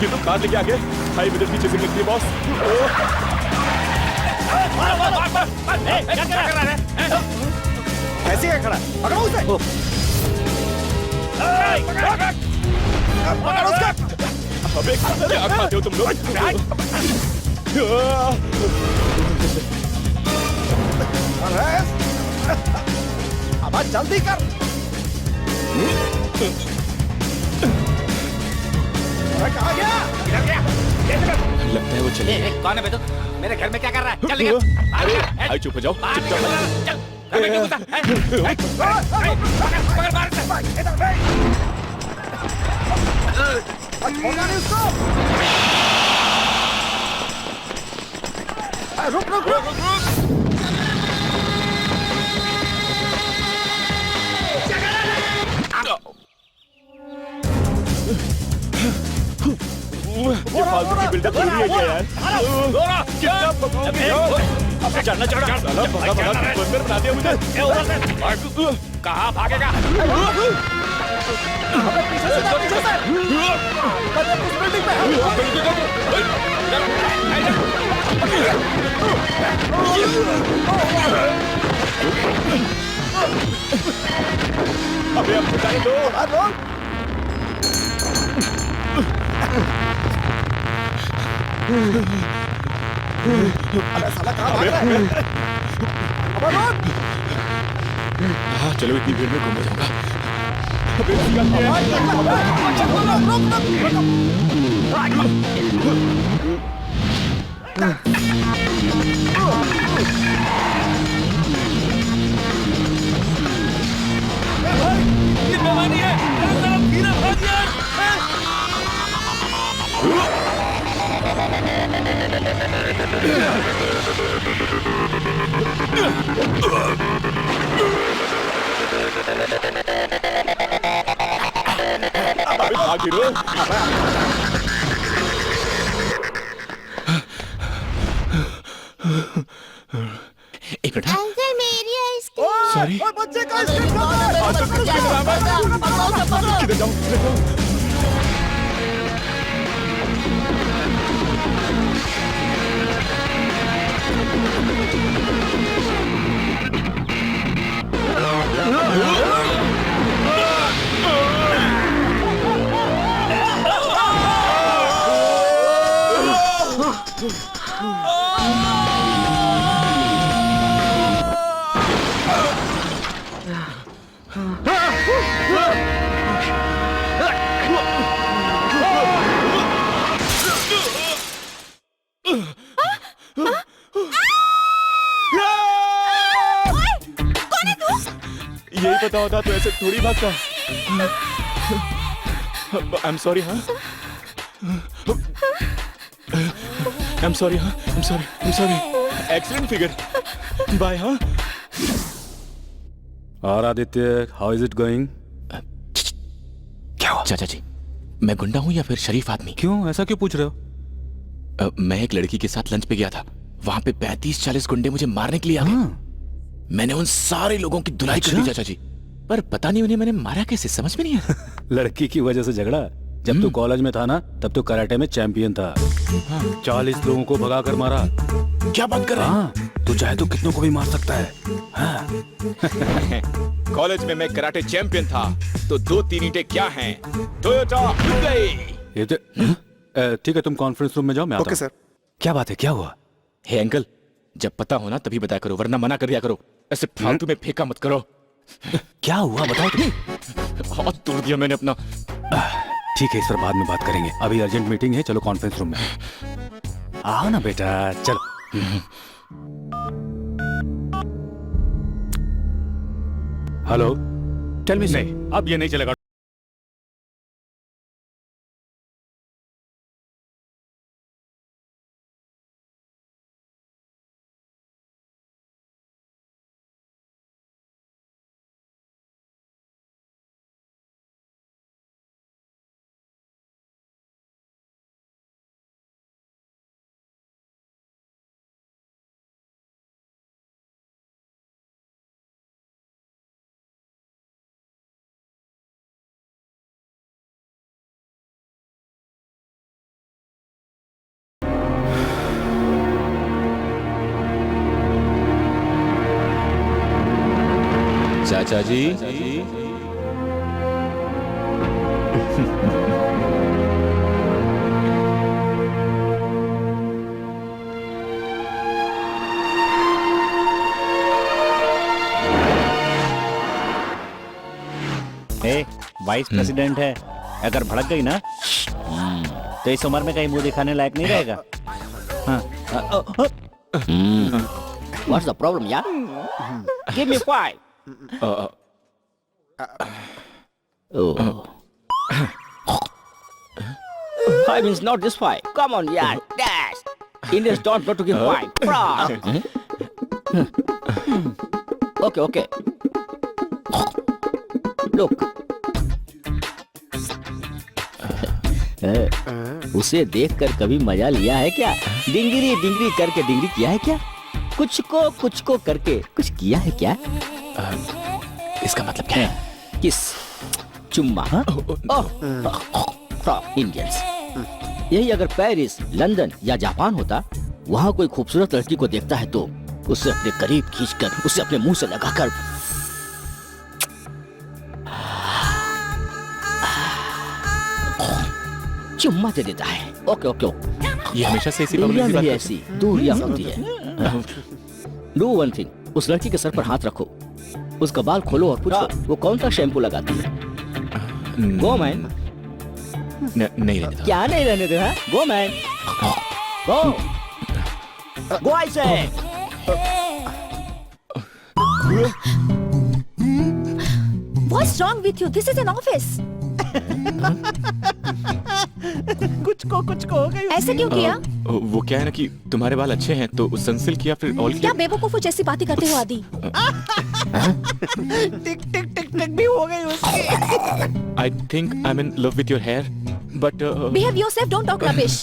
ये तो कार लेके आ गए। हाई विद पीछे से लगती है बॉस। क्या कर रहा है? कैसे है खड़ा? पकड़ो उसे। पकड़ो उसको। अबे क्या खाते हो तुम लोग? अब जल्दी कर। कहाँ गया? लगता है वो चले। कौन है बे तू? मेरे घर में क्या कर रहा है? चल निकल। अरे भाई चुप हो जाओ, चुपचाप। चल घर में क्यों घुसा? पकड़ मार छोड़ना नहीं उसको। रुक रुक रुक। ये फालतू की बिल्डअप हो रही है क्या यार? कितना पकाओगे यार? अब चढ़ना चढ़ा। साला भगा भगा बंदर बना दिया मुझे। कहाँ भागेगा? पीछे से। उस बिल्डिंग अबे अब बताने दो। अबे साला कहाँ भाग रहा है? अबे रुक। हाँ चलो इतनी भीड़ में घूम जाऊंगा। अबे ये बेमानी है। धीरे भाग यार। अबे भाग हीरो। एक मिनट। अंकल मेरी आइसक्रीम। सॉरी। बच्चे का आइसक्रीम खा रहा है। किधर जाऊं? पता होता तो ऐसे थोड़ी भागता। I am sorry. हाँ आई एम सॉरी। हाँ I am sorry. Excellent figure. Bye. हाँ और Aditya, how is it going? क्या हुआ? चाचा जी, मैं गुंडा हूँ या फिर शरीफ आदमी? क्यों, ऐसा क्यों पूछ रहे हो? मैं एक लड़की के साथ लंच पे गया था। वहां पे 35-40 गुंडे मुझे मारने के लिए आ गए। मैंने उन सारे लोगों की धुलाई कर दी चाचा जी, पर पता नहीं उन्हें मैंने मारा कैसे, समझ में नहीं आया। लड़की की वजह से झगड़ा? जब तू कॉलेज में था ना, तब तो कराटे में चैंपियन था। 40 लोगों को भगा कर मारा। क्या बात कर रहा है? हाँ, तू चाहे तो कितनों को भी मार सकता है। हाँ। कॉलेज में मैं कराटे चैंपियन था, तो 2-3 ईंटें क्या हैं? Toyota Hyundai. ये तो ठीक है, तुम कॉन्फ्रेंस रूम में जाओ, मैं आता हूं। Okay sir. क्या बात है, क्या हुआ? हे अंकल, जब पता हो ना तभी बताया करो, वरना मना कर दिया करो। ऐसे फालतू में फेंका मत करो। क्या हुआ बताओ तुम। हाथ तोड़ दिया मैंने अपना। ठीक है, इस पर बाद में बात करेंगे, अभी अर्जेंट मीटिंग है। चलो कॉन्फ्रेंस रूम में आओ ना बेटा, चलो। Hello, tell me. नहीं, अब ये नहीं चलेगा। चाचा जी, वाइस प्रेसिडेंट है, अगर भड़क गई ना तो इस उम्र में कहीं मुंह दिखाने लायक नहीं रहेगा। What's the problem, यार? Give me 5. Oh. 5 is not this 5. Come on, yaar. Dash. Indians don't know to give 5. Frog. Okay. Look. उसे देखकर कभी मजा लिया है क्या? डिंगरी डिंगरी करके डिंगरी किया है क्या? कुछ को करके कुछ किया है क्या? इसका मतलब क्या है? किस, चुम्मा? इंडियंस। यही अगर पेरिस, लंदन या जापान होता, वहाँ कोई खूबसूरत लड़की को देखता है तो उसे अपने करीब खींचकर उसे अपने मुंह से लगाकर चुम्मा दे देता है। ओके। ये हमेशा से इसी दुनिया में बात ही करते ऐसी दूरियां होती है। डू वन थिंग, उस लड़की के सर पर हाथ रखो, उसका बाल खोलो और पूछो वो कौन सा शैम्पू लगाती है। Go man. नहीं रहने दो। क्या नहीं रहने दो? गो मैन, गो आई से। What's wrong with you? This is an office. कुछ को हो गई। ऐसे क्यों किया? वो क्या है ना कि तुम्हारे बाल अच्छे हैं तो सनसिल्क या फिर ऑयल क्या बेवकूफों जैसी बातें करते हो आदि? टिक भी हो गई उसकी। I think I am in love with your hair but Behave yourself, don't talk rubbish.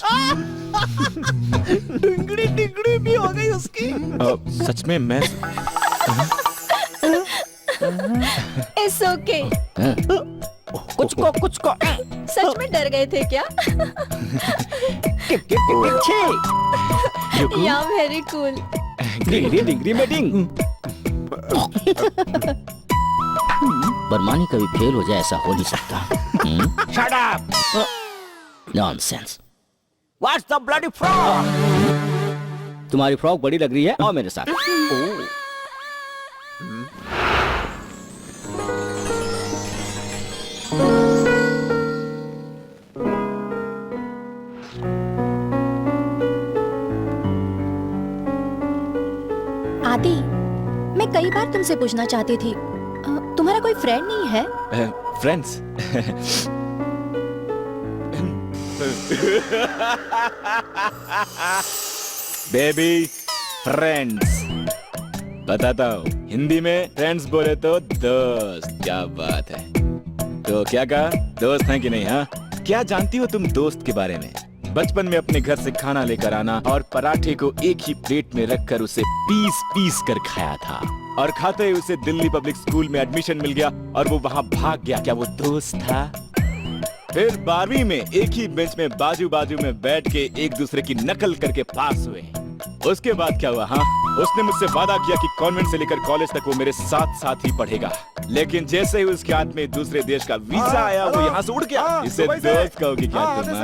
डिंगड़ी भी हो गई उसकी। सच में मैं इट्स ओके। कुछ को सच में डर गए थे क्या? या वेरी कूल। डिंगरी में डिंग। बरमानी कभी फेल हो जाए ऐसा हो नहीं सकता। Shut up! Nonsense. What's the bloody frog? तुम्हारी फ्रॉक बड़ी लग रही है, आओ मेरे साथ। आदि, मैं कई बार तुमसे पूछना चाहती थी, तुम्हारा कोई कोई फ्रेंड नहीं है? फ्रेंड्स बेबी फ्रेंड्स बताता हूँ, हिंदी में फ्रेंड्स बोले तो दोस्त। क्या बात है, तो क्या कहा, दोस्त हैं कि नहीं? हाँ, क्या जानती हो तुम दोस्त के बारे में? बचपन में अपने घर से खाना लेकर आना और पराठे को एक ही प्लेट में रखकर उसे पीस पीस कर खाया था, और खाते ही उसे दिल्ली पब्लिक स्कूल में एडमिशन मिल गया और वो वहाँ भाग गया। क्या वो दोस्त था? फिर 12वीं में एक ही बेंच में बाजू बाजू में बैठ के एक दूसरे की नकल करके पास हुए। उसके बाद क्या हुआ? हाँ, उसने मुझसे वादा किया कि कॉन्वेंट से लेकर कॉलेज तक वो मेरे साथ साथ ही पढ़ेगा, लेकिन जैसे ही उसके हाथ में दूसरे देश का वीजा आया वो यहाँ से उड़ गया। इसे दोस्त कहोगे क्या तुम?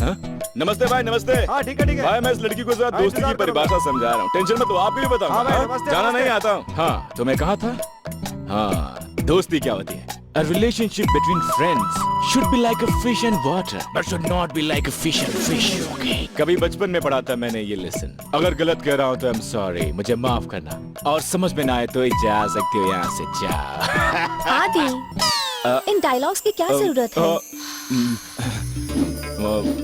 हाँ? नमस्ते भाई, नमस्ते। ठीक है भाई, मैं इस लड़की को जरा दोस्ती की परिभाषा समझा रहा हूँ, टेंशन मत लो, आपको भी बताऊंगा। जाना नहीं आता हूँ। हाँ, तो मैं कहा था, हाँ, दोस्ती क्या होती है? A relationship between friends should be like a fish and water, but should not be like a fish and fish. Okay? कभी बचपन में पढ़ा था मैंने ये लेसन। अगर गलत कह रहा हूँ तो I'm sorry, मुझे माफ करना, और समझ में ना आए तो जा सकते हो यहाँ से, जाओ। आदि, इन डायलॉग्स की क्या जरूरत है?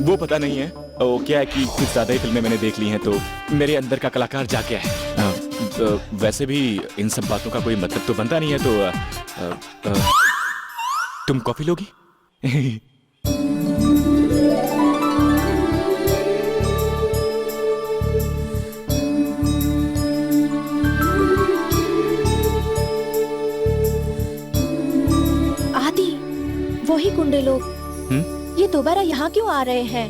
वो पता नहीं है, वो क्या है कि कुछ ज्यादा ही फिल्में मैंने देख ली हैं तो मेरे अंदर का कलाकार जाग गया है। वैसे भी इन सब बातों का कोई मतलब तो बनता नहीं है, तो तुम कॉफी लोगी? आदि, वही गुंडे लोग ये दोबारा यहाँ क्यों आ रहे हैं?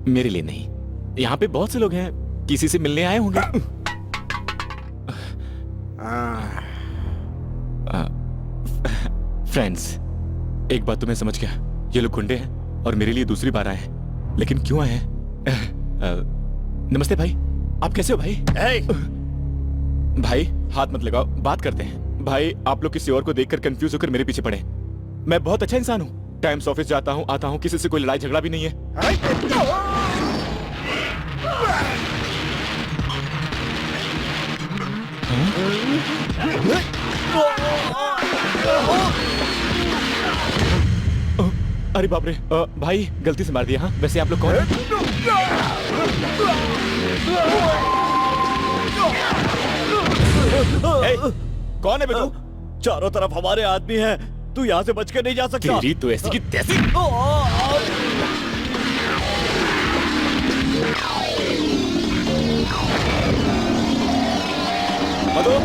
मेरे लिए नहीं, यहाँ पे बहुत से लोग हैं, किसी से मिलने आए होंगे। फ्रेंड्स, एक बात तो मैं समझ गया, ये लोग गुंडे हैं और मेरे लिए दूसरी बार आए हैं, लेकिन क्यों आए हैं? नमस्ते भाई, आप कैसे हो भाई? भाई हाथ मत लगाओ, बात करते हैं। भाई, आप लोग किसी और को देखकर कंफ्यूज होकर मेरे पीछे पड़े। मैं बहुत अच्छा इंसान हूँ, टाइम से ऑफिस जाता हूँ, आता हूँ, किसी से कोई लड़ाई झगड़ा भी नहीं है। अरे बाप रे, भाई गलती से मार दिया। हाँ, वैसे आप लोग कौन हैं? कौन है बे तू? चारों तरफ हमारे आदमी हैं, तू यहाँ से बच के नहीं जा सकता। तेरी तो ऐसी की तैसी। मधु,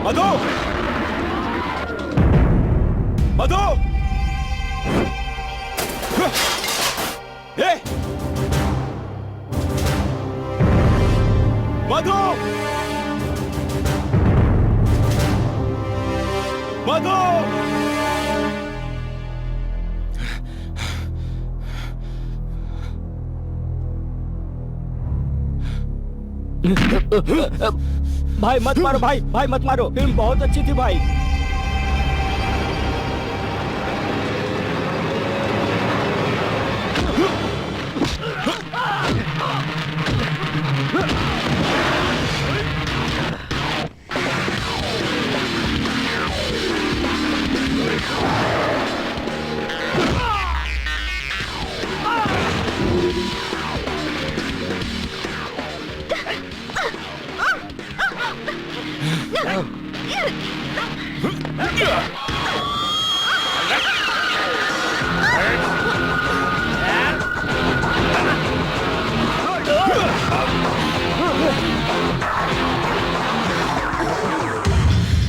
मधु, मधु, ए! मधु, मधु, भाई मत मारो, भाई भाई मत मारो, फिल्म बहुत अच्छी थी भाई।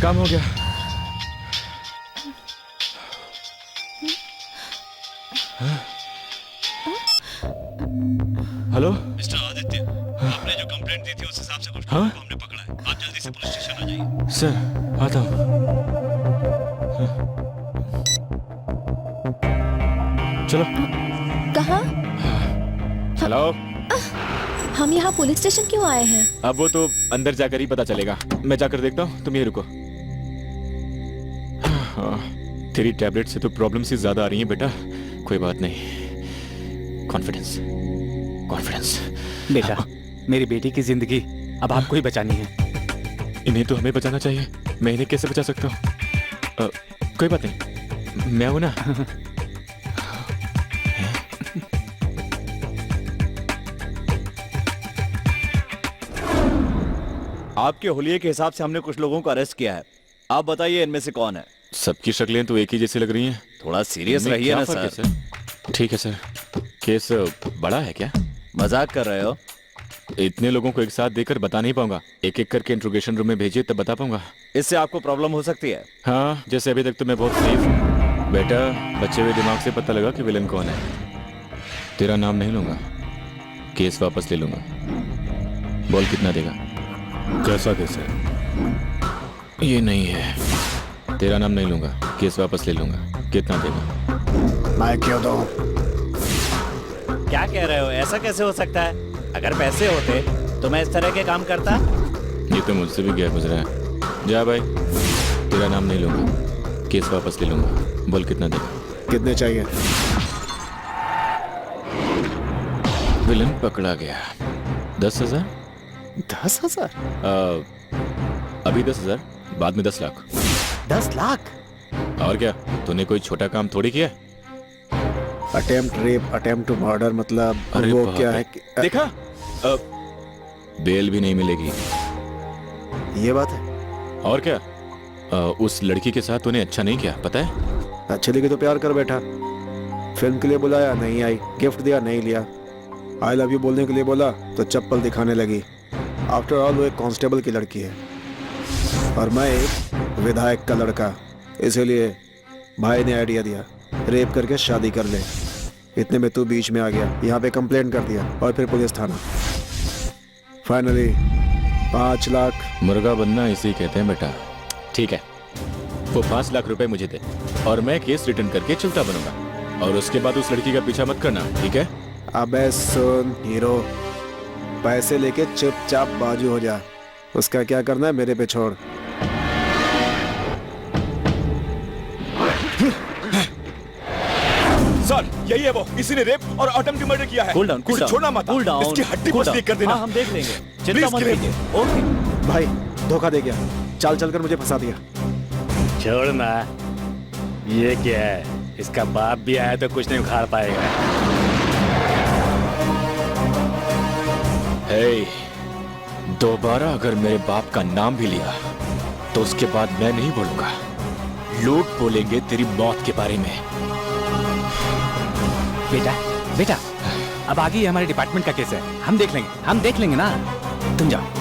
काम हो गया। हेलो मिस्टर आदित्य, आपने जो कंप्लेंट दी थी उस हिसाब से कुछ लोगों को हमने पकड़ा है। आप जल्दी से पुलिस स्टेशन आ जाइए। सर, आता हूँ। चलो। कहाँ? हेलो। हम यहाँ पुलिस स्टेशन क्यों आए हैं? अब वो तो अंदर जाकर ही पता चलेगा, मैं जाकर देखता हूँ, तुम ये रुको। तेरी टैबलेट से तो प्रॉब्लम सी ज्यादा आ रही है बेटा, कोई बात नहीं, कॉन्फिडेंस, कॉन्फिडेंस। बेटा, मेरी बेटी की जिंदगी अब आपको ही बचानी है। इन्हें तो हमें बचाना चाहिए, मैं इन्हें कैसे बचा सकता हूँ? कोई बात नहीं, मैं हूं ना। आपके होलिये के हिसाब से हमने कुछ लोगों को अरेस्ट किया है। आप बताइए इनमें से कौन है? सबकी शक्लें तो एक ही जैसी लग रही हैं। थोड़ा सीरियस इनमें रहिए क्या ना फर्क है, सर। ठीक है सर। केस बड़ा है क्या? मजाक कर रहे हो? इतने लोगों को एक साथ देकर बता नहीं पाऊंगा, एक एक करके इंट्रोगेशन रूम में भेजिए तब बता पाऊंगा। इससे आपको प्रॉब्लम हो सकती है। हाँ, जैसे अभी तक तो मैं बहुत सेफ हूँ। बेटा, बचे हुए दिमाग से पता लगा कि विलन कौन है। तेरा नाम नहीं लूंगा, केस वापस ले लूंगा। बोल कितना देगा? कैसा केस है? ये नहीं है। तेरा नाम नहीं लूंगा, केस वापस ले लूंगा। कितना देगा? मैं क्यों दूं? क्या कह रहे हो? ऐसा कैसे हो सकता है? अगर पैसे होते तो मैं इस तरह के काम करता। ये तो मुझसे भी गया गुजरा है। जा भाई, तेरा नाम नहीं लूंगा, केस वापस ले लूंगा। बोल कितना देगा? कितने चाहिए? विलन पकड़ा गया। 10,000? 10,000? अभी 10,000, बाद में 10 लाख। 10 लाख? और क्या, तूने कोई छोटा काम थोड़ी किया? Attempt rape, attempt to murder, मतलब अरे वो बाप क्या रे। है कि, देखा, बेल भी नहीं मिलेगी। ये बात है? और क्या, उस लड़की के साथ तूने अच्छा नहीं किया, पता है? अच्छे लगे तो प्यार कर बैठा। फिल्म के लिए बुलाया, नहीं आई। गिफ्ट दिया, नहीं लिया। आई लव यू बोलने के लिए बोला तो चप्पल दिखाने लगी। आफ्टर ऑल वो एक कांस्टेबल की लड़की है और मैं एक विधायक का लड़का, इसीलिए भाई ने आइडिया दिया, रेप करके शादी कर ले। इतने में तू बीच में आ गया, यहाँ पे कंप्लेंट कर दिया और फिर पुलिस थाना। फाइनली 5 लाख। मुर्गा बनना इसी कहते हैं बेटा। ठीक है, वो 5 लाख रुपए मुझे दे और मैं केस रिटर्न करके चलता बनूंगा। और उसके बाद उस लड़की का पीछा मत करना, ठीक है? अबे सुन हीरो, पैसे लेके चुपचाप बाजू हो जा। उसका क्या करना है मेरे पे छोड़। सर, यही है वो, इसी ने रेप और अटेम्प्ट टू मर्डर किया है। कूल डाउन, कूल इसे डाउन, छोड़ना मत। कूल डाउन, इसकी हड्डी कूल पसली डाउन। कर देना। हाँ, हम देख लेंगे, चिंता Please, मत Kiran। कीजिए। ओके। भाई धोखा दे गया, चाल चलकर मुझे फंसा दिया। छोड़ना, ये क्या है? इसका बाप भी आया तो कुछ नहीं उखाड़ पाएगा। हे, दोबारा अगर मेरे बाप का नाम भी लिया तो उसके बाद मैं नहीं बोलूंगा। लोग बोलेंगे तेरी मौत के बारे में। बेटा, बेटा, अब आगे हमारे डिपार्टमेंट का केस है, हम देख लेंगे ना। तुम जाओ।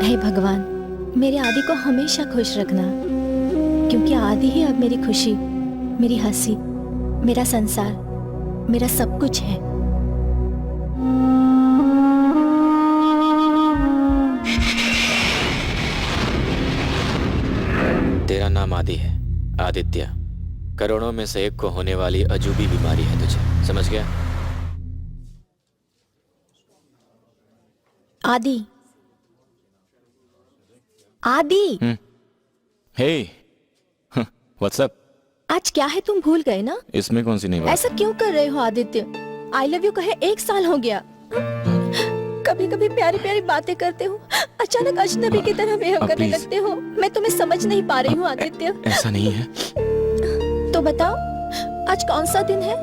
हे भगवान, मेरे आदि को हमेशा खुश रखना, क्योंकि आदि ही अब मेरी खुशी, मेरी हंसी, मेरा संसार, मेरा सब कुछ है। तेरा नाम आदि है, आदित्य। करोड़ों में से एक को होने वाली अजूबी बीमारी है तुझे, समझ गया? आदि, आदि। हे, व्हाट्स अप? आज क्या है, तुम भूल गए ना? इसमें कौन सी नई बात? ऐसा क्यों कर रहे हो आदित्य? आई लव यू कहे 1 साल हो गया। कभी कभी प्यारी प्यारी बातें करते हो, अचानक अजनबी की तरह बिहेव करने please। लगते हो। मैं तुम्हें समझ नहीं पा रही हूँ आदित्य। ऐसा नहीं है। तो बताओ, आज कौन सा दिन है?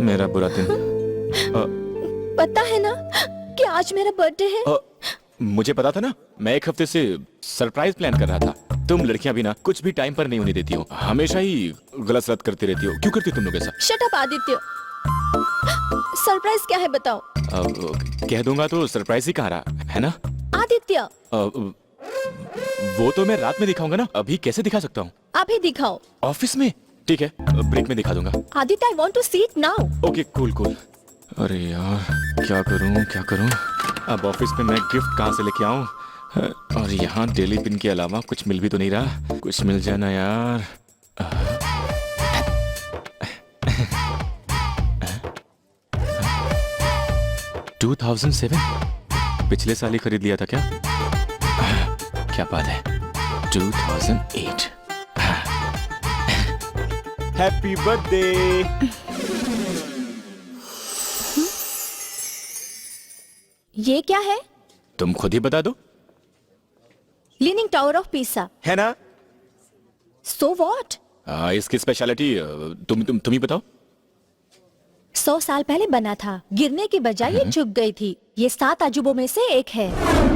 मेरा बुरा दिन। पता है ना कि आज मेरा बर्थडे है। मुझे पता था ना, मैं एक हफ्ते से सरप्राइज प्लान कर रहा था। तुम लड़कियां भी ना कुछ भी टाइम पर नहीं होने देती हो, हमेशा ही गलत रद्द करती रहती हो। क्यों करती तुम लोग ऐसा? शट अप आदित्य, सरप्राइज क्या है बताओ। कह दूंगा तो सरप्राइज ही कहा रहा है ना? आदित्य, वो तो मैं रात में दिखाऊंगा ना, अभी कैसे दिखा सकता हूँ? अभी दिखाओ। ऑफिस में? ठीक है, ब्रेक में दिखा दूंगा। Aditya, I want to see it now. Okay, cool cool. अरे यार, क्या करूं क्या करूं? अब ऑफिस में मैं गिफ्ट कहां से लेके आऊं? और यहाँ डेली पिन के अलावा कुछ मिल भी तो नहीं रहा। कुछ मिल जाए ना यार। 2007 पिछले साल ही खरीद लिया था क्या? क्या बात है। 2008। Happy birthday. ये क्या है? तुम खुद ही बता दो। Leaning tower of Pisa. है ना? So what? इसकी स्पेशलिटी तुम ही बताओ। 100 साल पहले बना था, गिरने की बजाय ये झुक गई थी। ये 7 अजूबों में से एक है।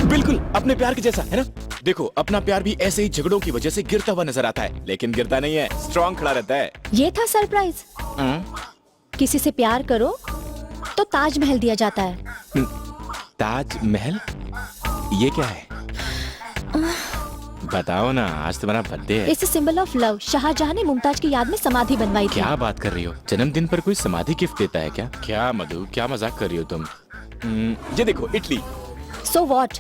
बिल्कुल अपने प्यार के जैसा, है ना? देखो अपना प्यार भी ऐसे ही झगड़ों की वजह से गिरता हुआ नजर आता है, लेकिन गिरता नहीं है, स्ट्रॉन्ग खड़ा रहता है। ये था सरप्राइज। किसी से प्यार करो तो ताजमहल दिया जाता है। ताजमहल? ये क्या है? बताओ ना, आज तुम्हारा बर्थडे है। It's symbol of love. Shahjahan ने मुमताज की याद में समाधि बनवाई थी। क्या बात कर रही हो? जन्मदिन पर कोई समाधि गिफ्ट देता है क्या? क्या मधु, क्या मजाक कर रही हो तुम? ये देखो इटली। So what?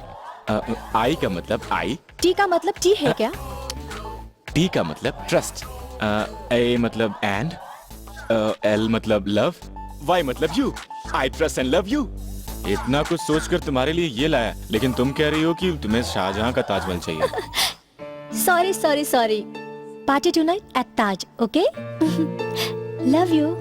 आई का मतलब आई। टी का मतलब टी है क्या? टी का मतलब ट्रस्ट। ए मतलब एंड। एल मतलब लव। वाई मतलब you. I trust and love you. इतना कुछ सोचकर तुम्हारे लिए ये लाया, लेकिन तुम कह रही हो कि तुम्हें शाहजहां का ताजमहल चाहिए। Sorry sorry sorry. Party tonight at Taj, okay? Love you.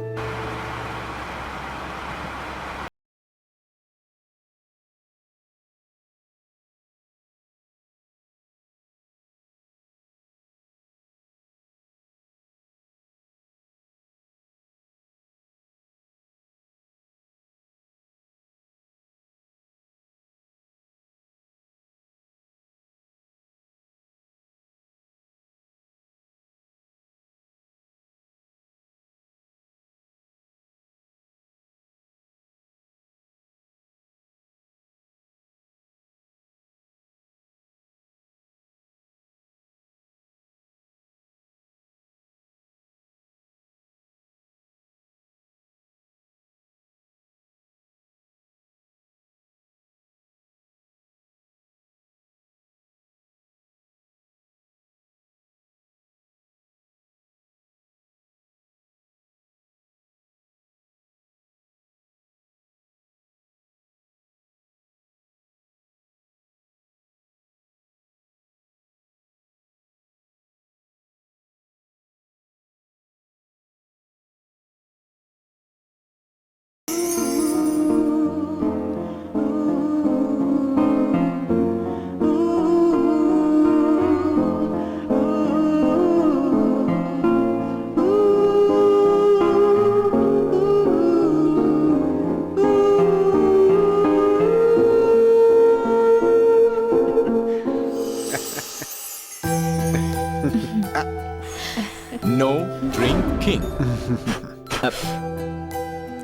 No drinking.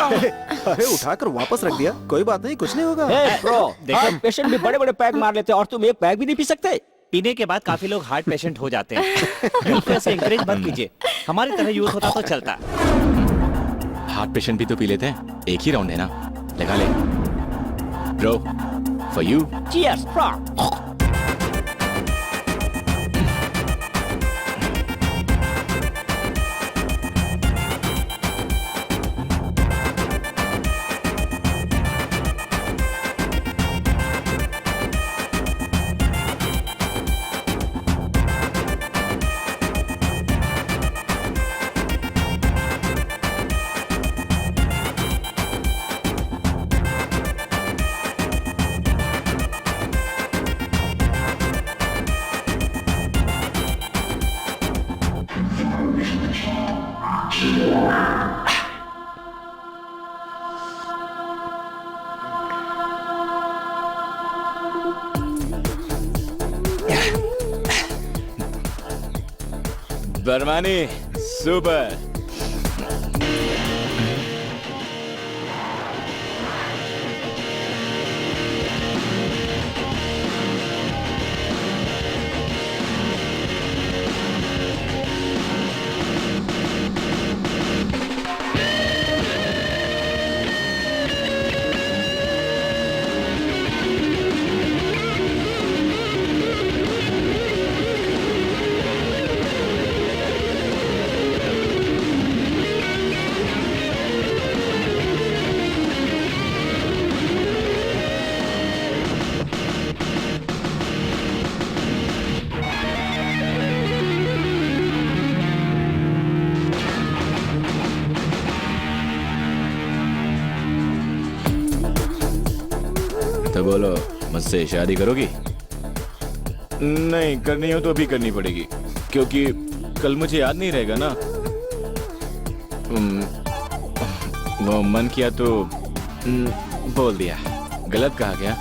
अरे उठाकर वापस रख दिया। कोई बात नहीं, कुछ नहीं होगा। ब्रो, देखो पेशेंट भी बड़े बड़े पैक मार लेते हैं और तुम एक पैक भी नहीं पी सकते। पीने के बाद काफी लोग हार्ट पेशेंट हो जाते हैं। ऐसे इंकरेज मत कीजिए। हमारी तरह यूज होता तो चलता। हार्ट पेशेंट भी तो पी लेते हैं। एक ही राउंड है ना, लगा ले। Bro, for you. Cheers bro. बरमानी सुपर। बोलो, मुझसे शादी करोगी? नहीं करनी हो तो अभी करनी पड़ेगी, क्योंकि कल मुझे याद नहीं रहेगा ना। वो मन किया तो बोल दिया, गलत कहा क्या?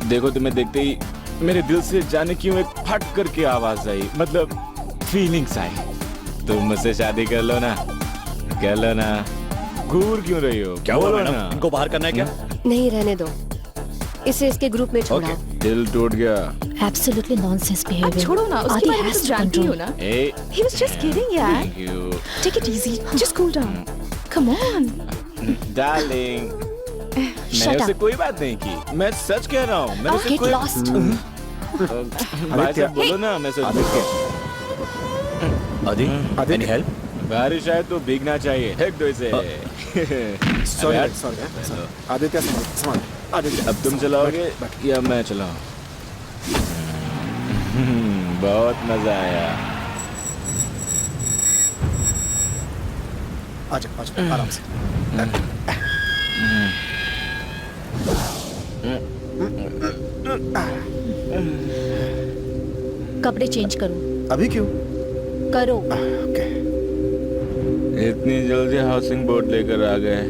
देखो तुम्हें देखते ही मेरे दिल से जाने क्यों एक फट करके आवाज आई, मतलब फीलिंग्स आई। तुम मुझसे शादी कर लो ना, कर लो ना। घूर क्यों रही हो? क्या हुआ बोलो मैडम? ना। इनको बाहर करना है क्या? नहीं रहने दो, इसे इसके ग्रुप में छोड़ाओ। दिल टूट गया। एब्सोल्युटली नॉनसेंस अब बिहेवियर। छोड़ो ना, उसके बारे में तो जानती हो ना। ए, He was just kidding यार। thank you, Take it easy, just cool down. Come on. darling. मैंने Shut उससे up. कोई बात नहीं की, मैं सच कह रहा हूँ। मैंने उससे Get कोई lost. भाई साहब बोलो ना, मैं सच आदि, आदि? any help? बारिश आए तो भीगना चाहिए। फेंक दो इसे। सॉरी यार, सॉरी। आदित्य संभाल संभाल। आदित्य अब तुम चलाओगे या मैं चलाऊं? बहुत मजा आया। आजा आजा आराम से। कपड़े चेंज करो। अभी क्यों? करो। ओके। इतनी जल्दी हाउसिंग बोर्ड लेकर आ गए।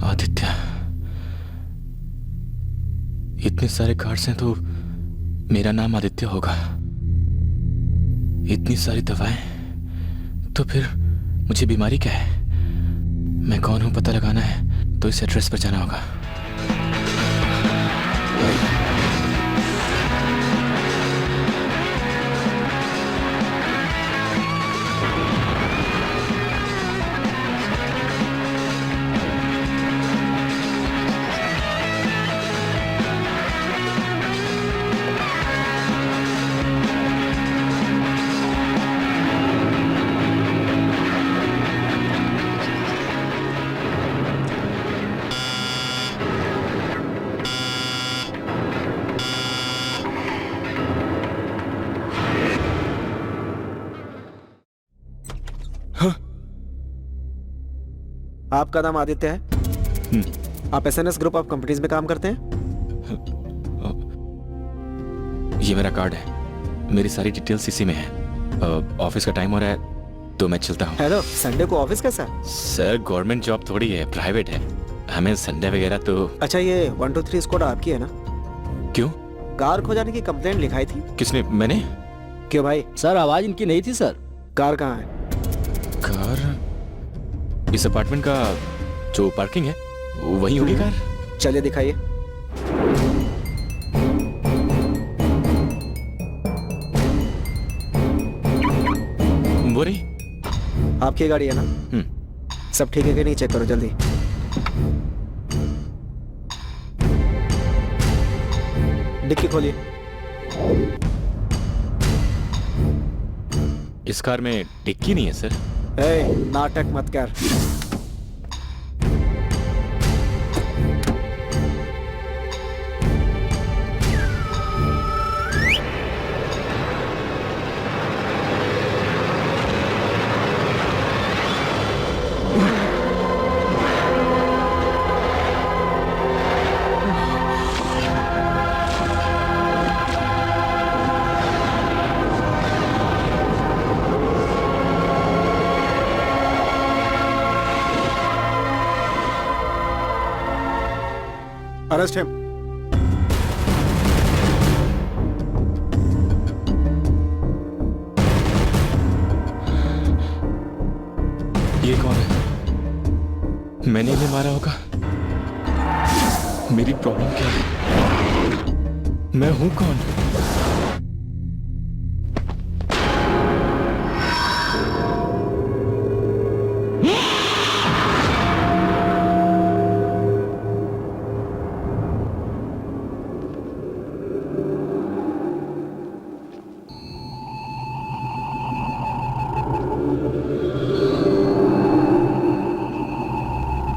आदित्य, इतने सारे कार्ड्स हैं तो मेरा नाम आदित्य होगा। इतनी सारी दवाएं, तो फिर मुझे बीमारी क्या है? मैं कौन हूं पता लगाना है तो इस एड्रेस पर जाना होगा। आपका नाम आदित्य है? आप एसएनएस ग्रुप ऑफ कंपनीज में काम करते हैं? ये मेरा कार्ड है, मेरी सारी डिटेल्स इसी में है। ऑफिस का टाइम हो रहा है तो मैं चलता हूँ। हेलो, संडे को ऑफिस कैसा? सर गवर्नमेंट जॉब थोड़ी है, प्राइवेट है, हमें संडे वगैरह तो। अच्छा, ये 123 स्क्वाड आपकी है ना? क्यों? कार खो जाने की कंप्लेंट लिखाई थी। किसने? मैंने? क्यों भाई? सर आवाज इनकी नहीं थी सर। कार कहाँ है? कार इस अपार्टमेंट का जो पार्किंग है वही होगी कार। चलिए दिखाइए। वो रही आपकी गाड़ी है ना? सब ठीक है कि नहीं, चेक करो जल्दी। डिक्की खोलिए। इस कार में डिक्की नहीं है सर। ए, नाटक मत कर। Arrest him. ये कौन है? मैंने इन्हें मारा होगा। मेरी प्रॉब्लम क्या है? मैं हूं कौन?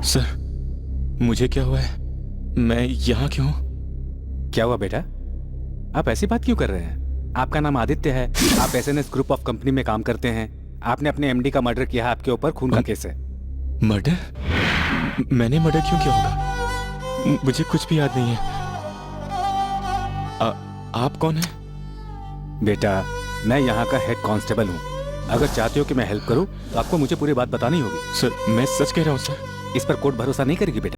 सर, मुझे क्या हुआ है? मैं यहाँ क्यों? क्या हुआ बेटा? आप ऐसी बात क्यों कर रहे हैं? आपका नाम आदित्य है, आप एसएनएस ग्रुप ऑफ कंपनी में काम करते हैं। आपने अपने एमडी का मर्डर किया है, आपके ऊपर खून का केस है। मर्डर? मैंने मर्डर क्यों किया होगा? मुझे कुछ भी याद नहीं है। आप कौन हैं? बेटा, मैं यहाँ का हेड कांस्टेबल हूँ। अगर चाहते हो कि मैं हेल्प करूँ तो आपको मुझे पूरी बात बतानी होगी। सर, मैं सच कह रहा हूँ सर। इस पर कोर्ट भरोसा नहीं करेगी बेटा।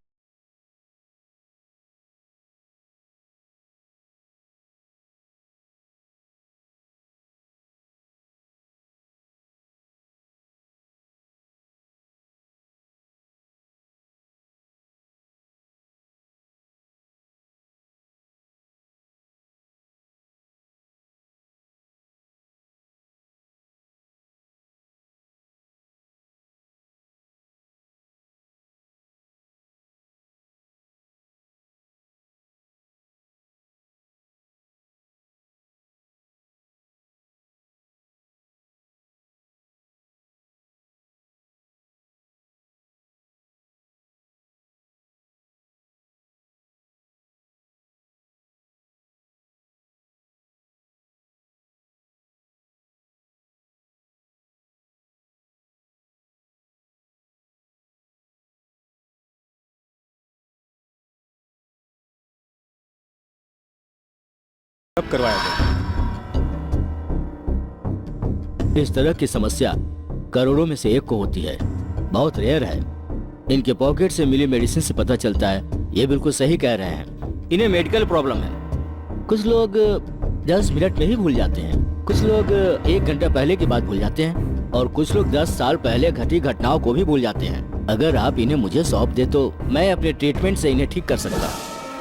कब करवाया गया? इस तरह की समस्या करोड़ों में से एक को होती है, बहुत रेयर है। इनके पॉकेट से मिली मेडिसिन से पता चलता है, ये बिल्कुल सही कह रहे हैं। इन्हें मेडिकल प्रॉब्लम है। कुछ लोग 10 मिनट में ही भूल जाते हैं, कुछ लोग 1 घंटा पहले की बात भूल जाते हैं, और कुछ लोग 10 साल पहले घटी घटनाओं को भी भूल जाते हैं। अगर आप इन्हें मुझे सौंप दे तो मैं अपने ट्रीटमेंट से इन्हें ठीक कर सकता।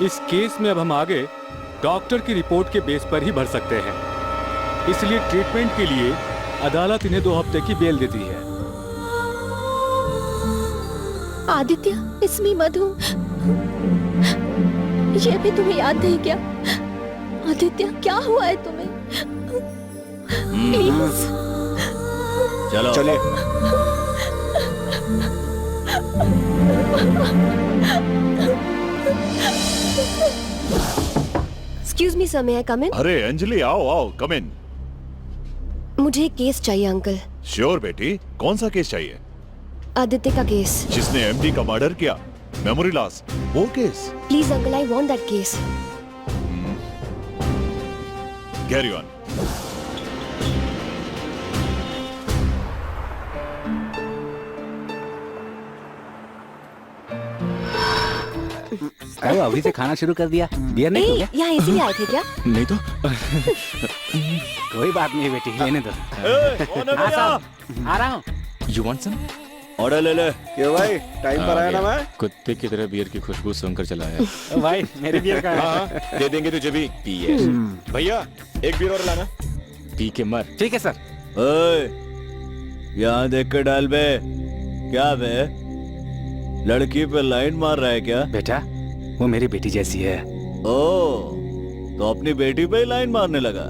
इस केस में अब हम आगे डॉक्टर की रिपोर्ट के बेस पर ही बढ़ सकते हैं। इसलिए ट्रीटमेंट के लिए अदालत इन्हें 2 हफ्ते की बेल देती है। आदित्य, इसमें मधु, ये भी तुम्हें याद नहीं क्या? आदित्य, क्या हुआ है तुम्हें? प्लीज चलो चलिए। एक्सक्यूज मी सर, मे आई कम इन? अरे अंजलि, आओ आओ, कम इन। मुझे एक केस चाहिए अंकल। श्योर बेटी, कौन सा केस चाहिए? आदित्य का केस। जिसने एमडी का मर्डर किया, मेमोरी लॉस, वो case. Please uncle, I want that case. Carry on. अरे अभी से खाना शुरू कर दिया? बियर नहीं ए, यहाँ इसीलिए आए थे क्या? नहीं तो कोई बात नहीं बेटी, लेने दो। हाँ साहब, आ रहा हूँ। You want some? ऑर्डर ले ले। क्यों भाई, टाइम पर आया ना मैं? कुत्ते की तरह बियर की खुशबू सूंघकर चला आया। भाई मेरे बियर का हाँ, दे देंगे तुझे भी। पिए भैया, एक बियर और लाना। पी के मर। ठीक है सर। ओए, यहाँ देख कर डाल बे। क्या बे, लड़की पे लाइन मार रहा है क्या? बेटा, वो मेरी बेटी जैसी है। ओ, तो अपनी बेटी पे ही लाइन मारने लगा।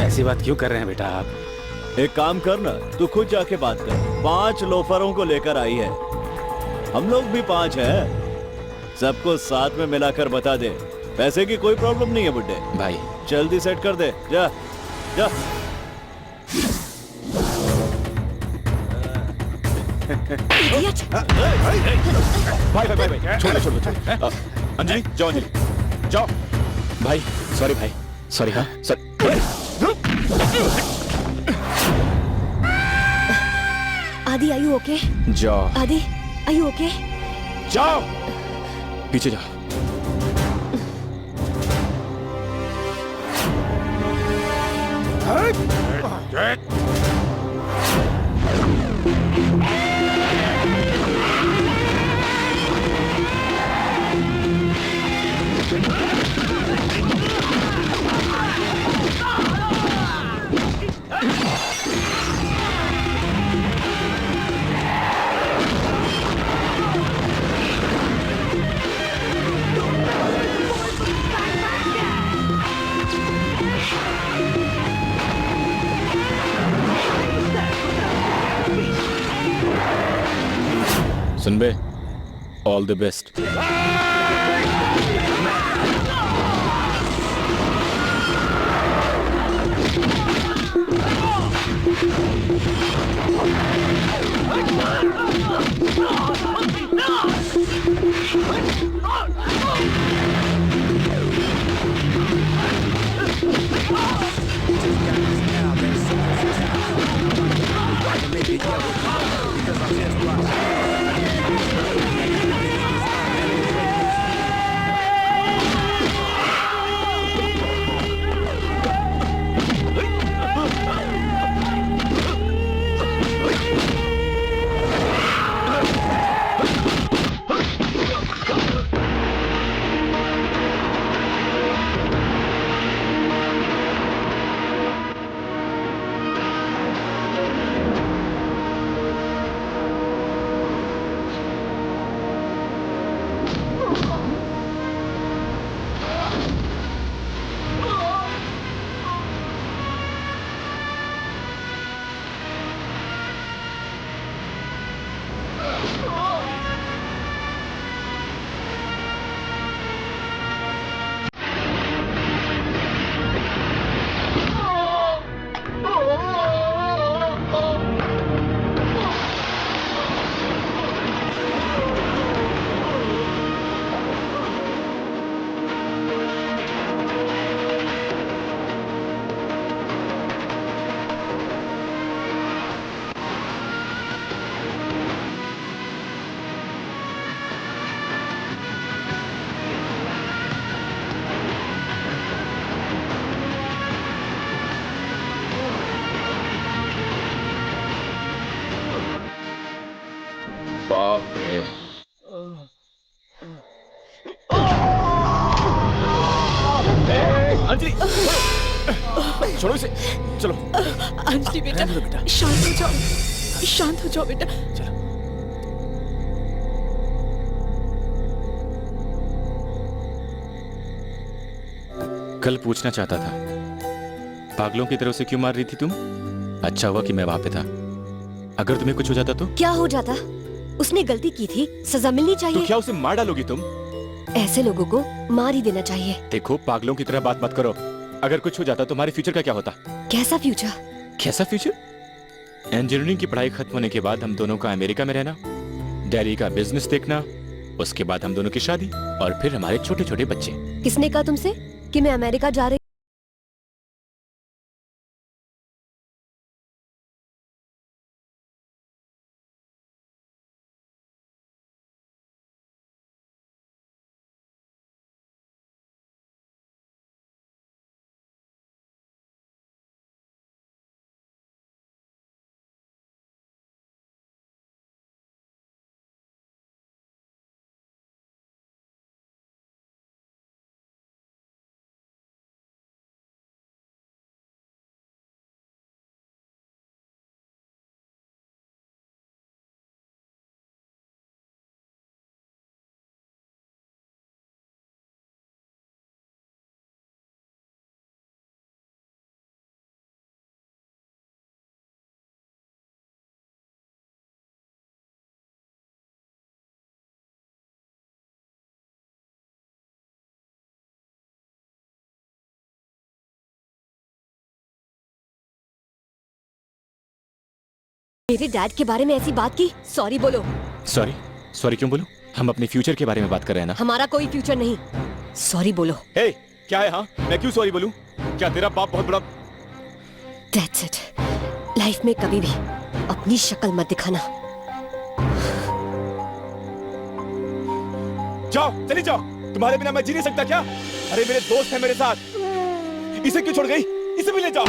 ऐसी बात क्यों कर रहे हैं बेटा आप? एक काम करना, तू खुद जाके बात कर। 5 लोफरों को लेकर आई है, हम लोग भी 5 हैं, सबको साथ में मिलाकर बता दे। पैसे की कोई प्रॉब्लम नहीं है बुड्ढे। भाई जल्दी सेट कर दे, जा जा। भाई भाई भाई भाई, छोड़ दो छोड़ दो छोड़ दो। अंजलि जाओ, अंजलि जाओ। भाई सॉरी भाई, सॉरी। हाँ सॉरी। आदि आर यू ओके? जाओ आदि आर यू ओके? जाओ, पीछे जाओ। सुन बे, ऑल द बेस्ट। अंजलि छोड़ो इसे, चलो। अंजलि बेटा, शांत हो जाओ, शांत हो जाओ बेटा। चलो। कल पूछना चाहता था, पागलों की तरह से क्यों मार रही थी तुम? अच्छा हुआ कि मैं वहां पे था, अगर तुम्हें कुछ हो जाता तो? क्या हो जाता? उसने गलती की थी, सजा मिलनी तो चाहिए। क्या उसे मार डालोगी तुम? ऐसे लोगों को मार ही देना चाहिए। देखो, पागलों की तरह बात मत करो। अगर कुछ हो जाता तो हमारे फ्यूचर का क्या होता? कैसा फ्यूचर? कैसा फ्यूचर? इंजीनियरिंग की पढ़ाई खत्म होने के बाद हम दोनों का अमेरिका में रहना, डैडी का बिजनेस देखना, उसके बाद हम दोनों की शादी और फिर हमारे छोटे छोटे बच्चे। किसने कहा तुमसे कि मैं अमेरिका जा रही मेरे डैड के बारे में ऐसी बात की, सॉरी बोलो। सॉरी? सॉरी क्यों बोलूं? हम अपने फ्यूचर के बारे में बात कर रहे हैं ना। हमारा कोई फ्यूचर नहीं, सॉरी बोलो। हे, क्या है? हाँ, मैं क्यों सॉरी बोलूं? क्या तेरा बाप बहुत बड़ा? That's it. लाइफ में कभी भी अपनी शक्ल मत दिखाना। जाओ, चली जाओ। तुम्हारे बिना मैं जी नहीं सकता क्या? अरे मेरे दोस्त है मेरे साथ। इसे क्यों छोड़ गई? इसे भी ले जाओ।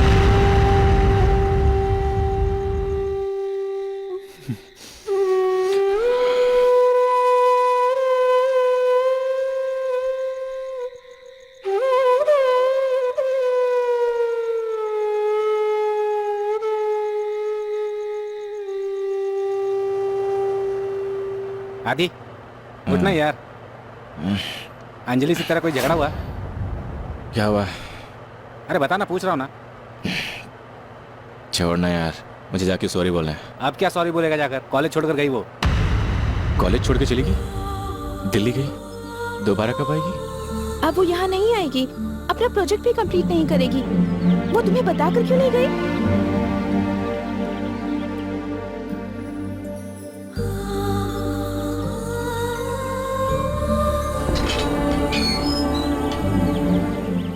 आदि, उठना यार। अंजलि से तेरा कोई झगड़ा हुआ? क्या हुआ? अरे बता ना, पूछ रहा हूँ ना। छोड़ना यार, मुझे जाके सॉरी बोलना है। अब क्या सॉरी बोलेगा जाकर? कॉलेज छोड़कर गई वो। कॉलेज छोड़ के चली गई? दिल्ली गई? दोबारा कब आएगी? अब वो यहाँ नहीं आएगी, अपना प्रोजेक्ट भी कंप्लीट नहीं करेगी। वो तुम्हें बताकर क्यों नहीं गई?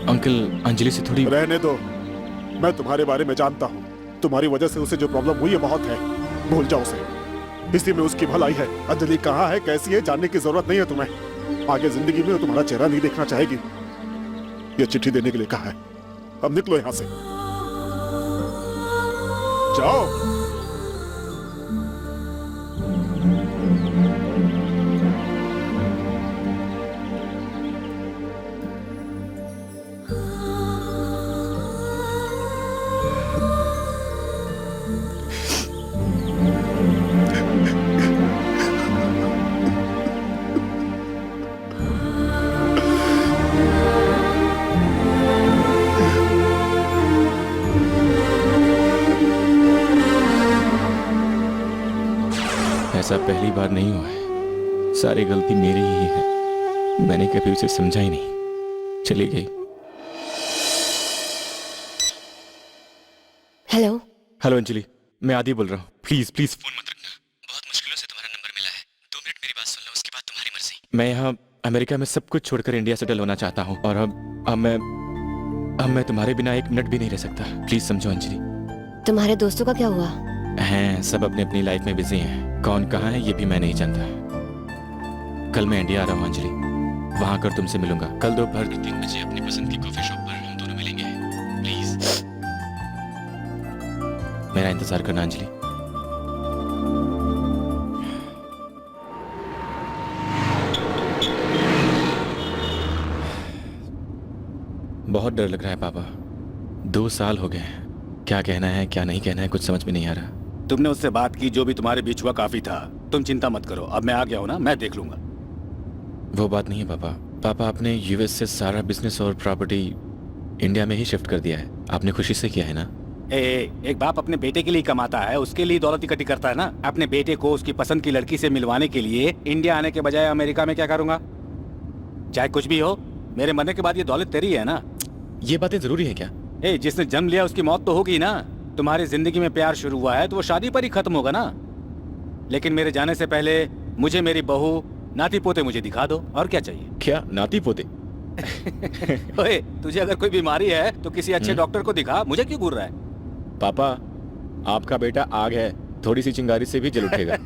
अंकल, अंजलि से थोड़ी रहने दो, मैं तुम्हारे बारे में जानता हूँ। तुम्हारी वजह से उसे जो प्रॉब्लम हुई है बहुत है, भूल जाओ उसे। इसी में उसकी भलाई है। अंजलि कहाँ है, कैसी है, जानने की जरूरत नहीं है तुम्हें। आगे जिंदगी में वो तुम्हारा चेहरा नहीं देखना चाहेगी। ये चिट्ठी देने के लिए कहा है। अब निकलो यहाँ से, जाओ। ऐसा पहली बार नहीं हुआ है। सारी गलती मेरी ही है। मैंने कभी उसे समझा ही नहीं। चली गई। हेलो। हेलो अंजलि, मैं आदि बोल रहा हूँ। प्लीज प्लीज फोन मत रखना। बहुत मुश्किलों से तुम्हारा नंबर मिला है। 2 मिनट मेरी बात सुन लो, उसके बाद तुम्हारी मर्जी। मैं यहाँ अमेरिका में सब कुछ छोड़कर इंडिया सेटल होना चाहता हूँ, और अब मैं तुम्हारे बिना एक मिनट भी नहीं रह सकता। प्लीज समझो अंजलि। तुम्हारे दोस्तों का क्या हुआ? हैं, सब अपनी अपनी लाइफ में बिजी हैं। कौन कहाँ है ये भी मैं नहीं जानता। कल मैं इंडिया आ रहा हूँ अंजलि, वहां आकर तुमसे मिलूंगा। कल दोपहर 3 बजे अपनी पसंद की कॉफी शॉप पर हम दोनों मिलेंगे। प्लीज मेरा इंतजार करना अंजलि। बहुत डर लग रहा है पापा। 2 साल हो गए। क्या कहना है क्या नहीं कहना है कुछ समझ में नहीं आ रहा। तुमने उससे बात की, जो भी तुम्हारे बीच हुआ काफी था। तुम चिंता मत करो, अब मैं आ गया हूँ ना, मैं देख लूंगा। वो बात नहीं है पापा। पापा आपने यूएस से सारा बिजनेस और प्रॉपर्टी इंडिया में ही शिफ्ट कर दिया है। आपने खुशी से किया है ना? एक बाप अपने बेटे के लिए कमाता है, उसके लिए दौलत इकट्ठी करता है ना। अपने बेटे को उसकी पसंद की लड़की से मिलवाने के लिए इंडिया आने के बजाय अमेरिका में क्या करूंगा? चाहे कुछ भी हो, मेरे मरने के बाद ये दौलत तेरी है ना। ये बातें जरूरी है क्या? जिसने जन्म लिया उसकी मौत तो होगी ना। तुम्हारी जिंदगी में प्यार शुरू हुआ है तो वो शादी पर ही खत्म होगा ना। लेकिन मेरे जाने से पहले मुझे मेरी बहू, नाती पोते मुझे दिखा दो। और क्या चाहिए? क्या नाती पोते? ओए, तुझे अगर कोई बीमारी है तो किसी अच्छे डॉक्टर को दिखा, मुझे क्यों घूर रहा है? पापा, आपका बेटा आग है, थोड़ी सी चिंगारी से भी जल उठेगा।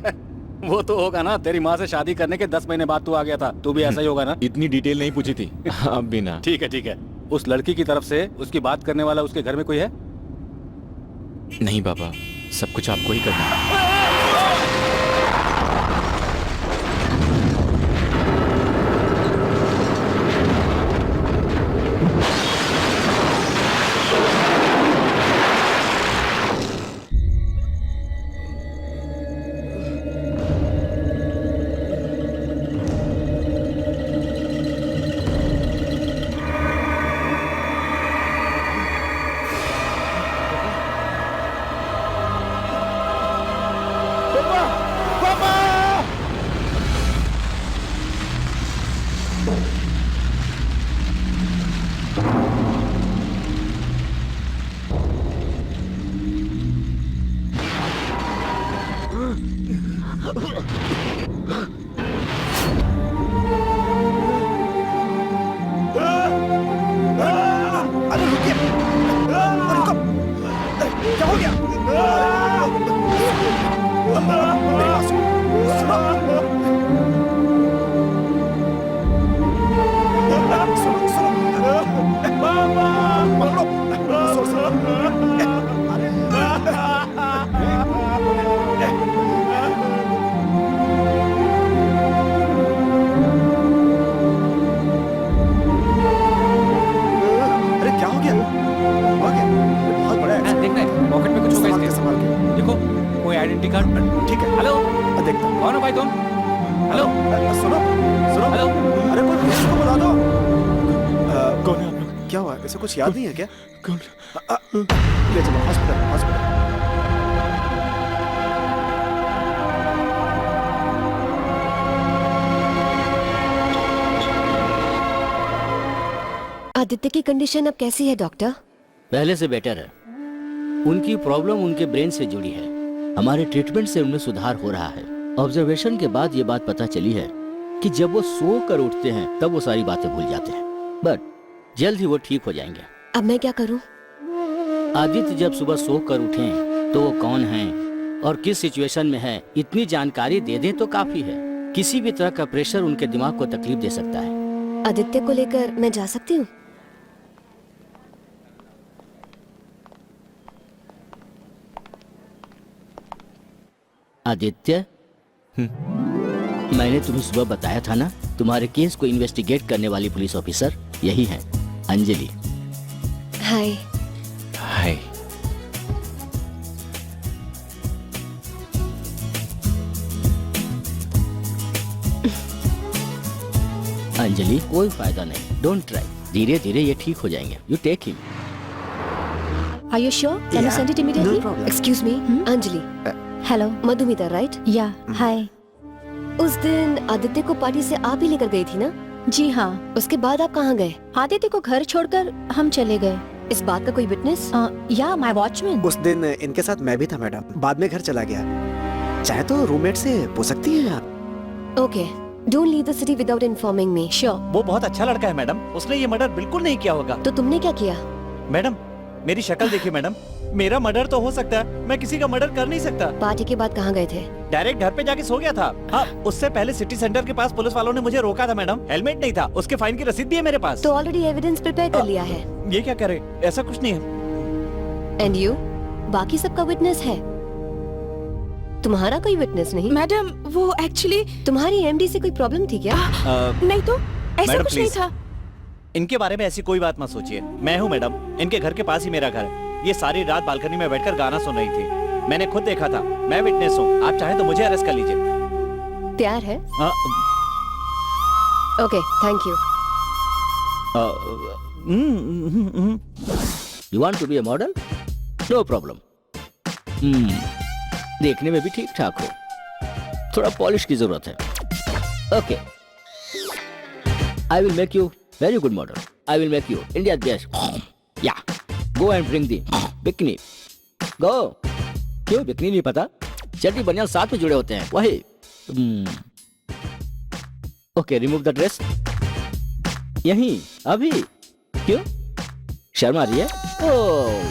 वो तो होगा ना। तेरी माँ से शादी करने के 10 महीने बाद तू आ गया था, तू भी ऐसा ही होगा ना। इतनी डिटेल नहीं पूछी थी। अब भी ना। ठीक है। उस लड़की की तरफ से उसकी बात करने वाला उसके घर में कोई है? नहीं पापा, सब कुछ आपको ही करना है। हेलो सुनो सुनो हेलो अरे कोई पुलिस को बुला दो। कौन है आप लोग? क्या हुआ, ऐसा कुछ याद नहीं है क्या? कौन? ले चलो हॉस्पिटल हॉस्पिटल। आदित्य की कंडीशन अब कैसी है डॉक्टर? पहले से बेटर है। उनकी प्रॉब्लम उनके ब्रेन से जुड़ी है। हमारे ट्रीटमेंट से उनमें सुधार हो रहा है। ऑब्जर्वेशन के बाद ये बात पता चली है कि जब वो सो कर उठते हैं तब वो सारी बातें भूल जाते हैं, बट जल्द ही वो ठीक हो जाएंगे। अब मैं क्या करूं? आदित्य जब सुबह सो कर उठें तो वो कौन हैं और किस सिचुएशन में है, इतनी जानकारी दे दें तो काफी है। किसी भी तरह का प्रेशर उनके दिमाग को तकलीफ दे सकता है। आदित्य को लेकर मैं जा सकती हूँ? आदित्य, मैंने तुम्हें सुबह बताया था ना, तुम्हारे केस को इन्वेस्टिगेट करने वाली पुलिस ऑफिसर यही है, अंजलि। हाय। हाय। अंजलि, कोई फायदा नहीं, डोंट ट्राई। धीरे धीरे ये ठीक हो जाएंगे। You take him. Are you sure? Can you send it immediately? No problem. Excuse me, Anjali. Hello. Madhumita right? Yeah. Hi. उस दिन आदित्य को पार्टी से आप ही लेकर गई थी ना? जी हाँ। उसके बाद आप कहाँ गए? आदित्य को घर छोड़कर हम चले गए। इस बात का कोई विटनेस? या माय वॉचमैन। उस दिन इनके साथ मैं भी था मैडम, बाद में घर चला गया। चाहे तो रूममेट से पूछ सकती हैं आप। Okay, don't leave the city without informing me. Sure. वो बहुत अच्छा लड़का है मैडम, उसने ये मर्डर बिल्कुल नहीं किया होगा। तो तुमने क्या किया? मैडम मेरी शक्ल देखिए मैडम, मेरा मर्डर तो हो सकता है, मैं किसी का मर्डर कर नहीं सकता। पार्टी के बाद कहाँ गए थे? डायरेक्ट घर पे जाके सो गया था। हाँ, उससे पहले सिटी सेंटर के पास पुलिस वालों ने मुझे रोका था मैडम। हेलमेट नहीं था, उसके फाइन की रसीद भी है मेरे पास। तो ऑलरेडी एविडेंस प्रिपेयर कर लिया है। ये क्या करे, ऐसा कुछ नहीं है। एंड यू, बाकी सबका विटनेस है, तुम्हारा कोई विटनेस नहीं? मैडम वो एक्चुअली तुम्हारी एमडी से कोई प्रॉब्लम थी क्या? नहीं तो ऐसा मैडम, कुछ नहीं please। था। इनके बारे में ऐसी कोई बात मत सोचिए। मैं हूँ मैडम, इनके घर के पास ही मेरा घर है। ये सारी रात बालकनी में बैठकर गाना सुन रही थी, मैंने खुद देखा था। मैं विटनेस हूँ, आप चाहे तो मुझे अरेस्ट कर लीजिए। प्यार है? Okay, thank you. You want to be a model? No problem. देखने में भी ठीक ठाक हो, थोड़ा पॉलिश की जरूरत है। Okay, I will make you very good model. I will make you India best. या go and bring the bikini. Go. क्यों बिकनी नहीं पता? चड्डी बनियान साथ में जुड़े होते हैं, वही। Okay, remove the dress. यहीं अभी? क्यों शर्म आ रही है? ओह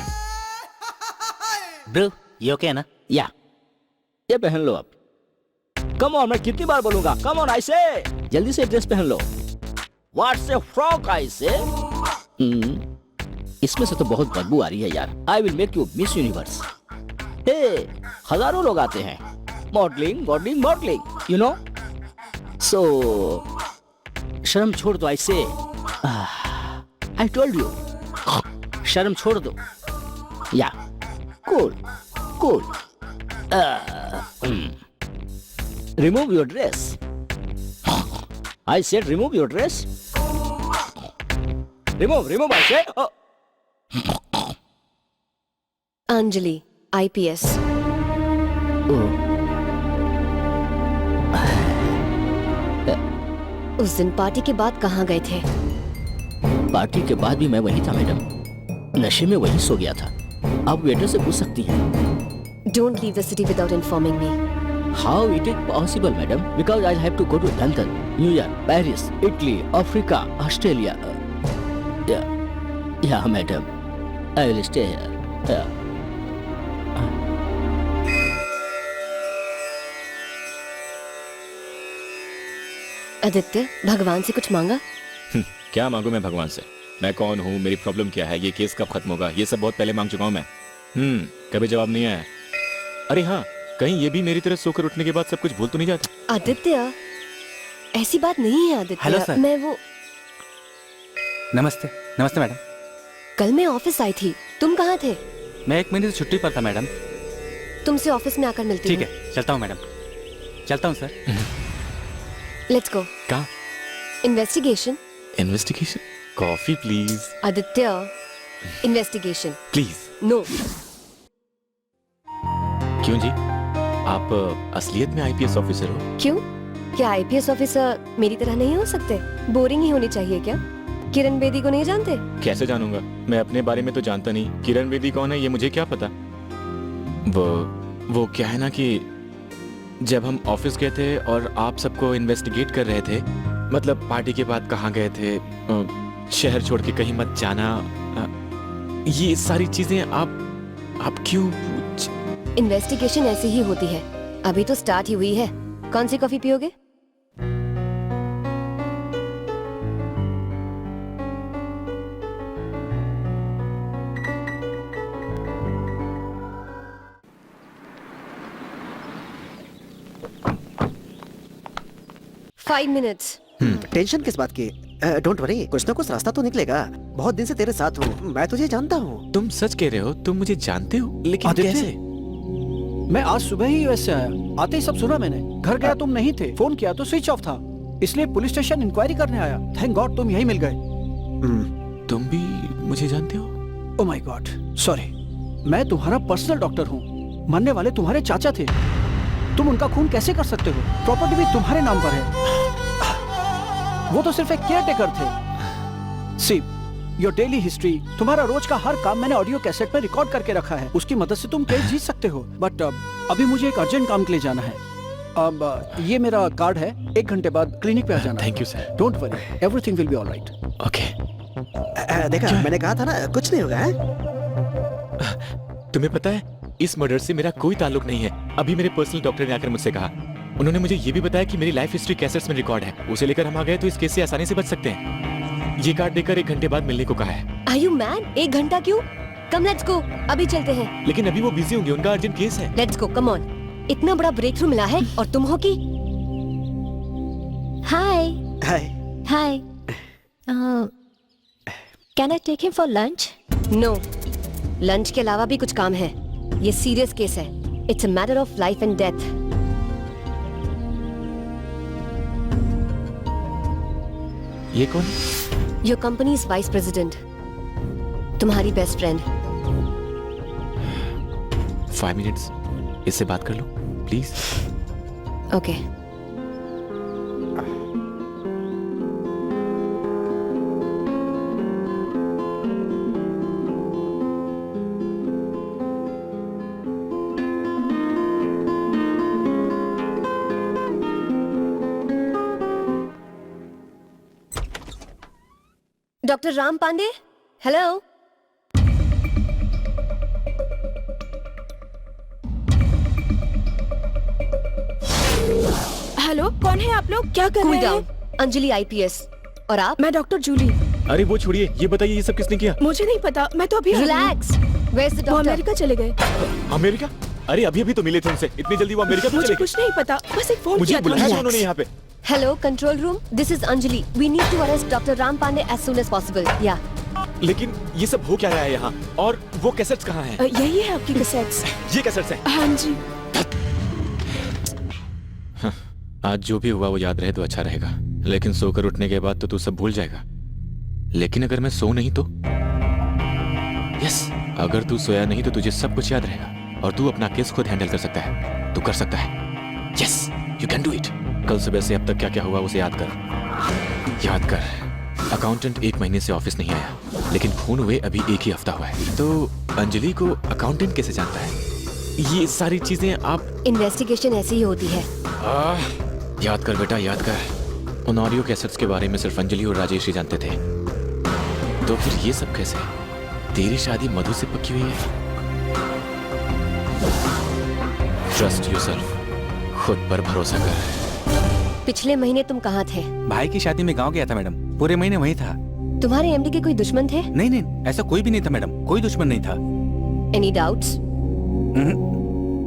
ब्रो, ये ओके है ना? या ये पहन लो आप। कम ऑन, मैं कितनी बार बोलूंगा? कम ऑन, आई से जल्दी से ड्रेस पहन लो। व्हाट्स ए फ्रॉक, आई से। इसमें से तो बहुत बदबू आ रही है यार। I will make you miss universe. Hey, हजारों लोग आते हैं, modelling modelling modelling, you know. So शर्म छोड़ दो, आई से। आई टोल्ड यू, शर्म छोड़ दो। या cool cool. Remove your dress. I said remove your dress. Remove I said. Anjali, IPS. उस दिन पार्टी के बाद कहाँ गए थे? पार्टी के बाद भी मैं वही था मैडम, नशे में वही सो गया था। आप वेटर से पूछ सकती हैं। Don't leave the city without informing me. How it is possible, madam? Because I have to go to London, New York, Paris, Italy, Africa, Australia. Yeah, madam. I will stay here. Yeah. Aditya, भगवान से कुछ मांगा? क्या मांगू मैं भगवान से? मैं कौन हूँ, मेरी प्रॉब्लम क्या है, ये केस कब खत्म होगा, ये सब बहुत पहले मांग चुका हूँ मैं। कभी जवाब नहीं आया। अरे हाँ, कहीं ये भी मेरी तरह सोकर उठने के बाद सब कुछ भूल तो नहीं जाते? आदित्य, ऐसी बात नहीं है आदित्य। Hello sir. मैं वो नमस्ते। नमस्ते मैडम। कल मैं ऑफिस आई थी, तुम कहाँ थे? मैं 1 महीने से छुट्टी पर था मैडम। तुमसे ऑफिस में आकर मिलती ठीक हूँ। है, चलता हूँ मैडम। चलता हूँ सर। Let's go. कहाँ? Investigation. Investigation? Coffee please. Aditya, investigation. Please. No. क्यों जी? आप असलियत में आईपीएस ऑफिसर हो? क्यों? क्या आईपीएस ऑफिसर मेरी तरह नहीं हो सकते? बोरिंग ही होनी चाहिए क्या? किरण बेदी को नहीं जानते? कैसे जानूंगा? मैं अपने बारे में तो जानता नहीं। किरण बेदी कौन है ये मुझे क्या पता? वो क्या है ना कि जब हम ऑफिस गए थे और आप सबको इन्वेस्टिगेट कर रहे थे, मतलब पार्टी के बाद कहाँ गए थे, शहर छोड़ के कहीं मत जाना, ये सारी चीजें आप क्यों? इन्वेस्टिगेशन ऐसी ही होती है। अभी तो स्टार्ट ही हुई है। कौन सी कॉफी पियोगे? Five minutes. टेंशन किस बात की? डोंट वरी, कुछ ना कुछ रास्ता तो निकलेगा। बहुत दिन से तेरे साथ हूँ, मैं तुझे जानता हूँ। तुम सच कह रहे हो? तुम मुझे जानते हो? लेकिन आदित्य, कैसे? मैं आज सुबह ही यूएस से आया। आते ही सब सुना मैंने। घर गया तुम नहीं थे, फोन किया तो स्विच ऑफ था, इसलिए पुलिस स्टेशन इंक्वायरी करने आया। थैंक गॉड तुम यहीं मिल गए। तुम भी मुझे जानते हो? Oh my God, sorry. मैं तुम्हारा पर्सनल डॉक्टर हूँ। मरने वाले तुम्हारे चाचा थे, तुम उनका खून कैसे कर सकते हो? प्रॉपर्टी भी तुम्हारे नाम पर है। वो तो सिर्फ एक केयरटेकर थे। सी योर डेली हिस्ट्री, तुम्हारा रोज का हर काम मैंने ऑडियो कैसेट में रिकॉर्ड करके रखा है। उसकी मदद से तुम केस जीत सकते हो। बट अभी मुझे एक अर्जेंट काम के लिए जाना है। अब ये मेरा कार्ड है, 1 घंटे बाद क्लिनिक पे आ जाना। Thank you sir. Don't worry, everything will be alright. Okay. देखा, मैंने कहा था ना कुछ नहीं होगा। तुम्हें पता है इस मर्डर से मेरा कोई ताल्लुक नहीं है। अभी मेरे पर्सनल डॉक्टर ने आकर मुझसे कहा, उन्होंने मुझे ये भी बताया कि मेरी लाइफ हिस्ट्री कैसेट्स में रिकॉर्ड है, उसे लेकर हम आ गए तो इस केस से आसानी से बच सकते हैं। ये कार्ड देकर 1 घंटे बाद मिलने को कहा है। Are you mad? 1 घंटा क्यों? कम लेट्स गो, अभी चलते हैं। लेकिन अभी वो बिजी होंगे, उनका अर्जेंट केस है। Let's go, come on. इतना बड़ा ब्रेक थ्रू मिला है और तुम हो कि? Hi. Hi. Hi. Can I take him for lunch? No, lunch के अलावा भी कुछ काम है। ये सीरियस केस है। It's a matter of life and death. ये कौन? योर कंपनीज वाइस प्रेसिडेंट, तुम्हारी बेस्ट फ्रेंड। 5 मिनट्स इससे बात कर लो please. Okay. Doctor Ram Pandey, hello. Hello, कौन है आप लोग? क्या कर कूल रहे डाउन। हैं? अंजलि आईपीएस। और आप? मैं डॉक्टर जूली। अरे वो छोड़िए, ये बताइए ये सब किसने किया? मुझे नहीं पता, मैं तो अभी रिलैक्स। वेयर इज द वो डॉक्टर? अमेरिका चले गए। अमेरिका? अरे अभी अभी तो मिले थे उनसे, इतनी जल्दी वो अमेरिका तो मुझे चले गए? कुछ नहीं पता, बस एक फोन मुझे किया बुलाया था था। उन्होंने यहाँ पे। Hello control room, this is Anjali. We need to arrest doctor Ram Pandey as soon as possible. या लेकिन ये सब हो क्या रहा है यहाँ? और वो कैसेट्स कहाँ हैं? यही है आपकी कैसेट्स। ये कैसेट्स हैं? हाँ जी। आज जो भी हुआ वो याद रहे तो अच्छा रहेगा, लेकिन सोकर उठने के बाद तो तू सब भूल जाएगा। लेकिन अगर मैं सो नहीं तो? यस, अगर तू सोया नहीं तो तुझे सब कुछ याद रहेगा और तू अपना केस खुद हैंडल कर सकता है। तू कर सकता है। Yes, you can do it. कल सुबह से अब तक क्या क्या हुआ उसे याद कर। याद कर, अकाउंटेंट 1 महीने से ऑफिस नहीं आया, लेकिन खून हुए अभी 1 ही हफ्ता हुआ है। तो अंजलि को अकाउंटेंट कैसे जानता है? ये सारी चीजें आप... इन्वेस्टिगेशन ऐसी ही होती है। याद कर बेटा, याद कर। उन ऑडियो कैसेट्स के बारे में सिर्फ अंजलि और राजेश ही जानते थे। तो फिर ये सब कैसे? तेरी शादी मधु से पक्की हुई है। ट्रस्ट योरसेल्फ, खुद पर भरोसा कर। पिछले महीने तुम कहाँ थे? भाई की शादी में गांव गया था मैडम, पूरे महीने वहीं था। तुम्हारे एमडी के कोई दुश्मन थे? नहीं नहीं, ऐसा कोई भी नहीं था मैडम, कोई दुश्मन नहीं था। Any doubts?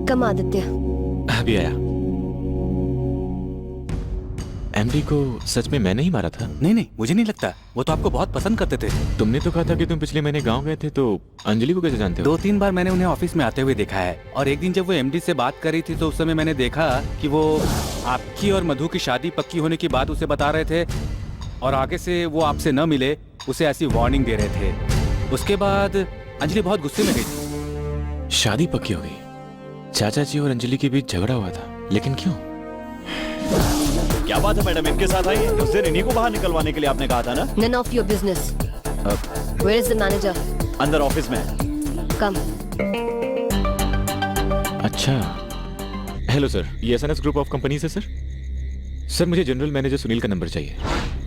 कम आदित्य। अभी आया। एमडी को सच में मैंने ही मारा था? नहीं नहीं, मुझे नहीं लगता। वो तो आपको बहुत पसंद करते थे। तुमने तो कहा था कि तुम पिछले महीने गांव गए थे, तो अंजलि को कैसे जानते हो? 2-3 बार मैंने उन्हें ऑफिस में आते हुए देखा है, और एक दिन जब वो एमडी से बात कर रही थी तो उस समय मैंने देखा कि वो आपकी और मधु की शादी पक्की होने की बात उसे बता रहे थे, और आगे से वो आपसे न मिले उसे ऐसी वार्निंग दे रहे थे। उसके बाद अंजलि बहुत गुस्से में गई थी। शादी पक्की हो गई? चाचा जी और अंजलि के बीच झगड़ा हुआ था, लेकिन क्यों? क्या बात है मैडम, इनके साथ आइए। उस दिन इन्हीं को बाहर निकलवाने के लिए आपने कहा था ना? None of your business. Where is the manager? अंदर ऑफिस में। Come. अच्छा, हेलो सर, ये एसएनएस ग्रुप ऑफ कंपनीज है सर। सर मुझे जनरल मैनेजर सुनील का नंबर चाहिए।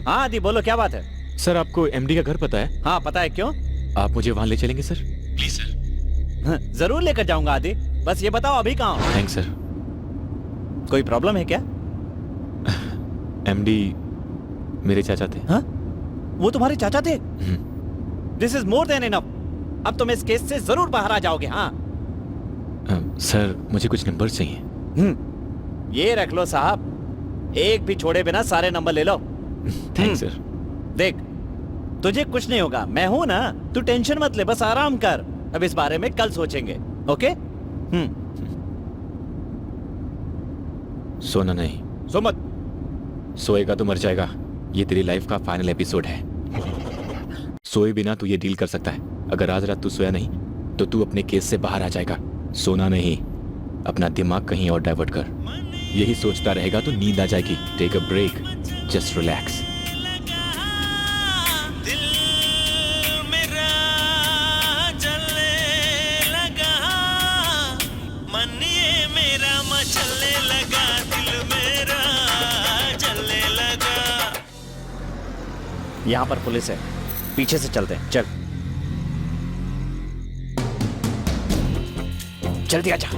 हाँ आदि बोलो, क्या बात है? सर आपको एमडी का घर पता है? हाँ पता है, क्यों? आप मुझे वहां ले चलेंगे सर, प्लीज सर। जरूर लेकर जाऊंगा आदि, बस ये बताओ अभी कहाँ हो? Thanks sir. कोई प्रॉब्लम है क्या? एमडी मेरे चाचा थे। हाँ? वो तुम्हारे चाचा थे? This is more than enough. अब तुम इस केस से जरूर बाहर आ जाओगे। हाँ सर मुझे कुछ नंबर चाहिए। ये रख लो साहब, एक भी छोड़े बिना सारे नंबर ले लो। Thanks sir. देख, तुझे कुछ नहीं होगा, मैं हूं ना, तू टेंशन मत ले, बस आराम कर। अब इस बारे में कल सोचेंगे, ओके? सोना नहीं। सो मत। सोएगा तो मर जाएगा। ये तेरी लाइफ का फाइनल एपिसोड है। सोए बिना तू ये डील कर सकता है। अगर आज रात तू सोया नहीं तो तू अपने केस से बाहर आ जाएगा। सोना नहीं, अपना दिमाग कहीं और डाइवर्ट कर। यही सोचता रहेगा तो नींद आ जाएगी। Take a break, just relax. यहाँ पर पुलिस है, पीछे से चलते हैं। चल जल्दी आजा।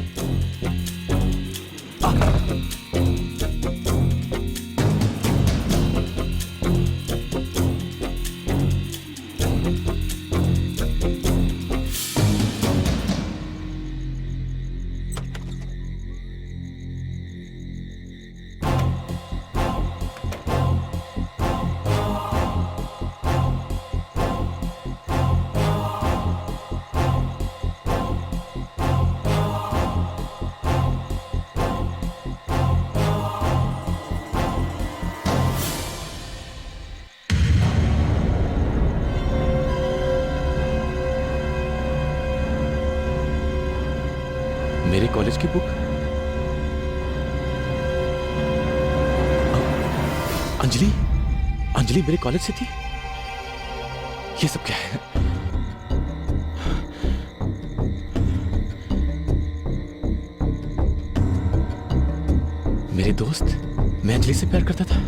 मेरे कॉलेज की बुक। अंजलि, अंजलि मेरे कॉलेज से थी। ये सब क्या है? मेरे दोस्त, मैं अंजलि से प्यार करता था।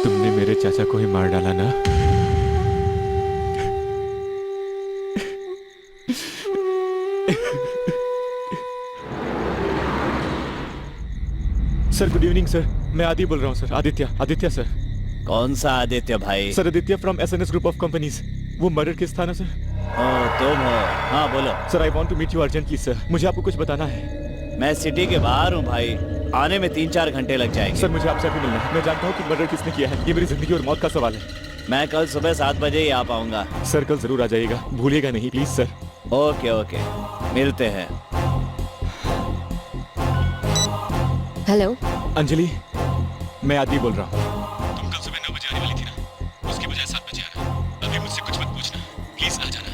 तुमने मेरे चाचा को ही मार डाला ना? सर गुड इवनिंग सर, मैं आदि बोल रहा हूँ सर। आदित्य सर। कौन सा आदित्य भाई? Sir Aditya from SNS group of companies. वो मर्डर केस था ना सर? तुम हो? हाँ बोलो। Sir I want to meet you urgently sir, मुझे आपको कुछ बताना है। मैं सिटी के बाहर हूँ भाई, आने में 3-4 घंटे लग जाएंगे। सर मुझे आपसे अभी मिलना है। मैं जानता हूँ कि मर्डर किसने किया है, ये मेरी जिंदगी और मौत का सवाल है। मैं कल सुबह 7 बजे ही आ पाऊंगा। सर कल जरूर आ जाइएगा, भूलिएगा नहीं प्लीज सर। ओके ओके, मिलते हैं। हेलो अंजलि, मैं आदि बोल रहा हूँ। तुम कल सुबह 9 बजे आने वाली थी ना, उसके बजाय 7 बजे आना। अभी मुझसे कुछ मत पूछना, प्लीज आ जाना।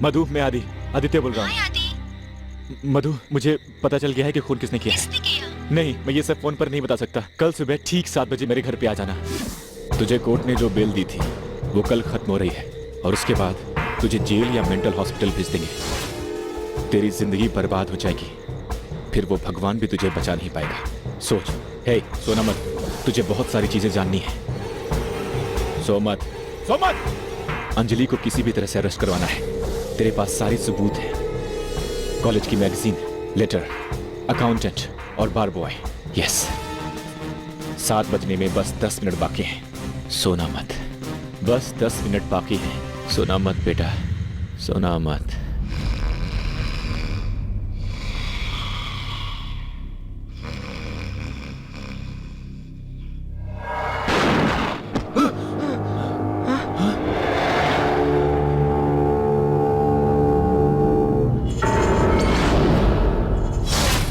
मधु, मैं आदित्य बोल रहा हूँ। मधु, मुझे पता चल गया है कि खून किसने किया है। नहीं, मैं ये सब फोन पर नहीं बता सकता। कल सुबह ठीक 7 बजे मेरे घर पे आ जाना। तुझे कोर्ट ने जो बेल दी थी वो कल खत्म हो रही है और उसके बाद तुझे जेल या मेंटल हॉस्पिटल भेज देंगे। तेरी जिंदगी बर्बाद हो जाएगी, फिर वो भगवान भी तुझे बचा नहीं पाएगा। सोच। हे सोना मत, तुझे बहुत सारी चीजें जाननी है। सो मत। अंजलि को किसी भी तरह से अरेस्ट करवाना है। तेरे पास सारी सबूत है, कॉलेज की मैगजीन, लेटर, अकाउंटेंट और बार बॉय। यस, 7 बजने में बस 10 मिनट बाकी हैं। सोना मत, बस 10 मिनट बाकी हैं। सोना मत बेटा, सोना मत।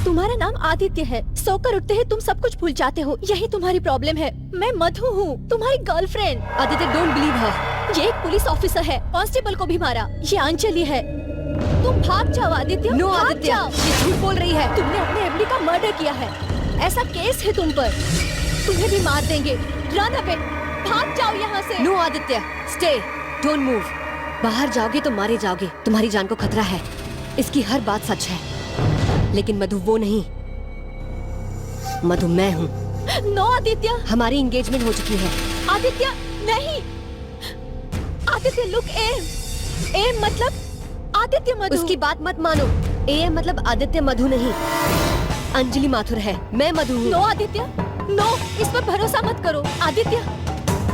तुम्हारा नाम आदित्य है, सोकर उठते हैं तुम सब कुछ भूल जाते हो, यही तुम्हारी प्रॉब्लम है। मैं मधु हूँ, तुम्हारी गर्लफ्रेंड। आदित्य, डोंट बिलीव हर। ये एक पुलिस ऑफिसर है, कांस्टेबल को भी मारा। ये अंजलि है। तुम भाग जाओ आदित्य। नो भाग आदित्य, जाओ। ये झूठ बोल रही है। तुमने अपने एमडी का मर्डर किया है, ऐसा केस है तुम पर। तुम्हें भी मार देंगे। रन अवे, भाग जाओ यहाँ से। No Aditya, stay, don't move. बाहर जाओगे तो मारे जाओगे, तुम्हारी जान को खतरा है। इसकी हर बात सच है, लेकिन मधु वो नहीं, मधु मैं हूँ। नो आदित्य। हमारी एंगेजमेंट हो चुकी है। आदित्य नहीं। आदित्य लुक, एम मतलब आदित्य मधु। उसकी बात मत मानो। एम मतलब आदित्य मधु नहीं, अंजलि माथुर है। मैं मधु हूँ। नो आदित्य, नो, इस पर भरोसा मत करो। आदित्य,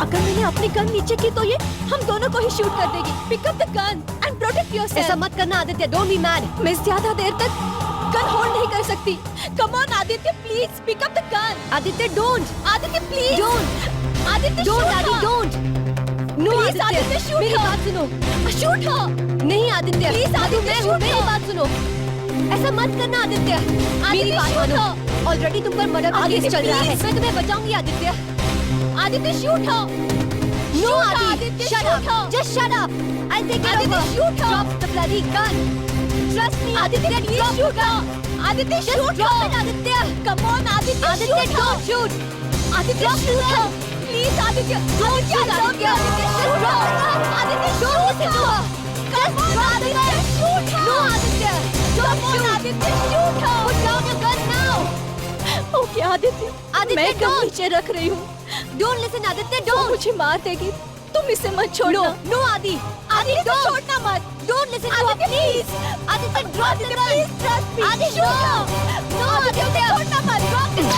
अगर मैंने अपनी गन नीचे की तो ये हम दोनों को ही शूट कर देगी। Pick up the gun and protect yourself. ऐसा मत करना आदित्य, डोंट बी मैड। मैं ज्यादा देर तक गन होल्ड नहीं कर सकती। Come on Aditya, please pick up the gun. Aditya don't. Aditya please don't. Aditya don't shoot Adi, her. Don't. No Please, Aditya, shoot मेरी her. बात सुनो। Shoot her. नहीं आदित्य, Please, मधु आदित्य, मैं हूँ, shoot मेरी her. बात सुनो। ऐसा मत करना आदित्य, मेरी बात shoot मानो। ऑलरेडी तुम पर मर्डर का आदित्य, केस चल रहा है। please. मैं तुम्हें बचाऊंगी Aditya. Aditya shoot her. No Shoot her, Adi, Aditya, shut shoot up. her. Just shut up. I'll take care of Aditya, her. shoot her. Drop the bloody gun. Trust me, Aditya, Aditya. please Drop shoot the her. gun. Aditya Just shoot drop her. it, Aditya. Come on, Aditya, Aditya, shoot her. don't shoot. Aditya Drop the shoot her. gun. Please, Aditya. Don't Aditya, shoot, I love you. Aditya. Aditya, shoot Drop her. it. Aditya, Don't shoot listen to her. her. Come on, Drop the Aditya, gun. shoot her. No, Aditya. Don't Come on, shoot. Aditya, shoot her. Put down your gun now. Okay Aditya, Aditya, मैं gun don't. नीचे रख रही हूँ। Don't listen, Aditya. वो Don't. मुझे मार देगी। तुम इसे मत छोड़ना। No, no, Adi. Aditya, don't. छोड़ना मत। Don't listen to her, Aditya, please. Aditya, drop the gun. Please trust me. Adi, Shoot no. her. No, Aditya, Aditya. छोड़ना मत। Drop the gun.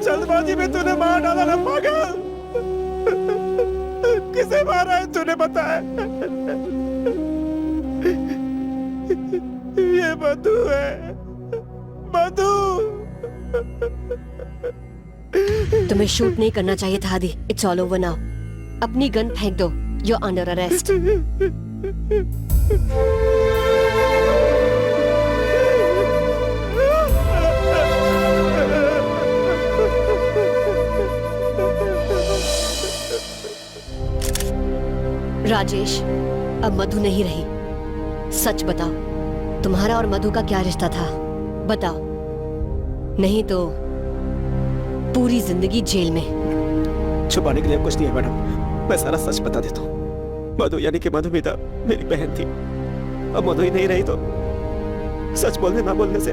जल्दबाजी में तूने मार डाला ना पागल। किसे मारा है तूने बताया? ये मधु है, मधु। तुम्हें शूट नहीं करना चाहिए था Adi. It's all over now. अपनी गन फेंक दो। You are under arrest. Rajesh, अब मधु नहीं रही। सच बताओ, तुम्हारा और मधु का क्या रिश्ता था? बताओ, नहीं तो पूरी जिंदगी जेल में। छुपाने के लिए कुछ नहीं है मैडम, मैं सारा सच बता देता हूँ। मधु यानी कि मधुमिता मेरी बहन थी। अब मधु ही नहीं रही तो सच बोलने ना बोलने से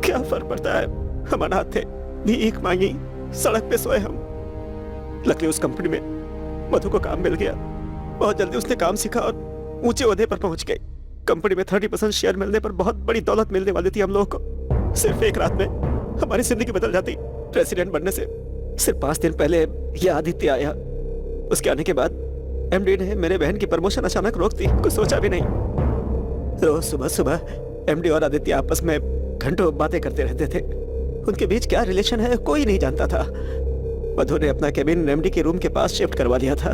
क्या फर्क पड़ता है? हम अनाथ थे, भीख मांगी, सड़क पे सोए हम। लकीली उस कंपनी में मधु को काम मिल गया। बहुत जल्दी उसने काम सीखा और ऊंचे ओहदे पर पहुंच गई। कंपनी में 30% शेयर मिलने पर बहुत बड़ी दौलत मिलने वाली थी हम लोगों को। सिर्फ एक रात में हमारी जिंदगी बदल जाती। प्रेसिडेंट बनने से सिर्फ 5 दिन पहले यह आदित्य आया। उसके आने के बाद एमडी ने मेरे बहन की प्रमोशन अचानक रोक दी। कुछ सोचा भी नहीं। रोज सुबह सुबह एमडी और आदित्य आपस में घंटों बातें करते रहते थे। उनके बीच क्या रिलेशन है कोई नहीं जानता था। मधु ने अपना केबिन एमडी के रूम के पास शिफ्ट करवा लिया था।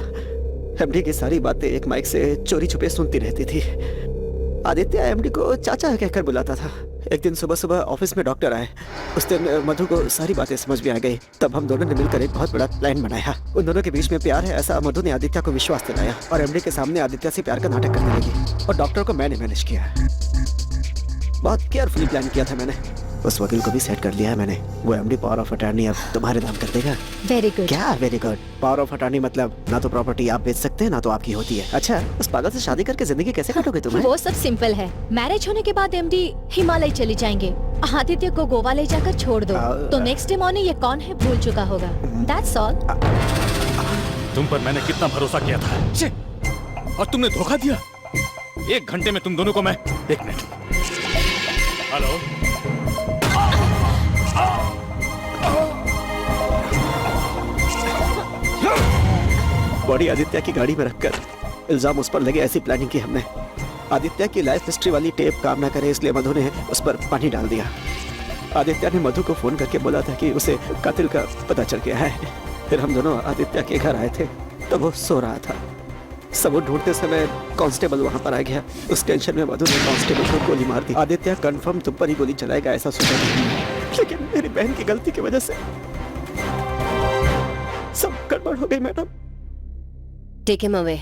एमडी की सारी बातें एक माइक से चोरी छुपे सुनती रहती थी। आदित्य एमडी को चाचा कहकर बुलाता था। एक दिन सुबह सुबह ऑफिस में डॉक्टर आए। उस दिन मधु को सारी बातें समझ में आ गई। तब हम दोनों ने मिलकर एक बहुत बड़ा प्लान बनाया। उन दोनों के बीच में प्यार है ऐसा मधु ने आदित्य को विश्वास दिलाया और एमडी के सामने आदित्य से प्यार का नाटक करने लगी और डॉक्टर को मैंने मैनेज किया। बहुत केयरफुली प्लान किया था मैंने। उस वकील को भी सेट कर लिया है मैंने। वो एमडी पावर ऑफ अटॉर्नी अब तुम्हारे नाम कर देगा। Very good. क्या very good? Power of attorney मतलब ना तो प्रॉपर्टी आप बेच सकते हैं ना तो आपकी होती है। अच्छा, उस पागल से शादी करके जिंदगी कैसे काटोगे तुम? वो सब सिंपल है। मैरिज होने के बाद एमडी हिमालय चली जाएंगे। आदित्य को गोवा ले जाकर छोड़ दो तो नेक्स्ट डे मॉर्निंग ये कौन है भूल चुका होगा। That's all. तुम पर मैंने कितना भरोसा किया था और तुमने धोखा दिया। 1 घंटे में तुम दोनों को मैं 1 मिनट। हेलो, बॉडी आदित्य की गाड़ी में रखकर इल्जाम उस पर लगे ऐसी प्लानिंग की हमने। आदित्य की लाइफ हिस्ट्री वाली टेप काम ना करे इसलिए मधु ने उस पर पानी डाल दिया। आदित्य ने मधु को फोन करके बोला था कि उसे कातिल का पता चल गया है। फिर हम दोनों आदित्य के घर आए थे तो वो सो रहा था। सबूत ढूंढते समय कांस्टेबल वहां पर आ गया। उस टेंशन में मधु ने कांस्टेबल को गोली मार दी। आदित्य कंफर्म तुम पर ही गोली चलाएगा ऐसा सोचा था, लेकिन मेरी बहन की गलती की वजह से सब गड़बड़ हो गई मैडम। Take him away.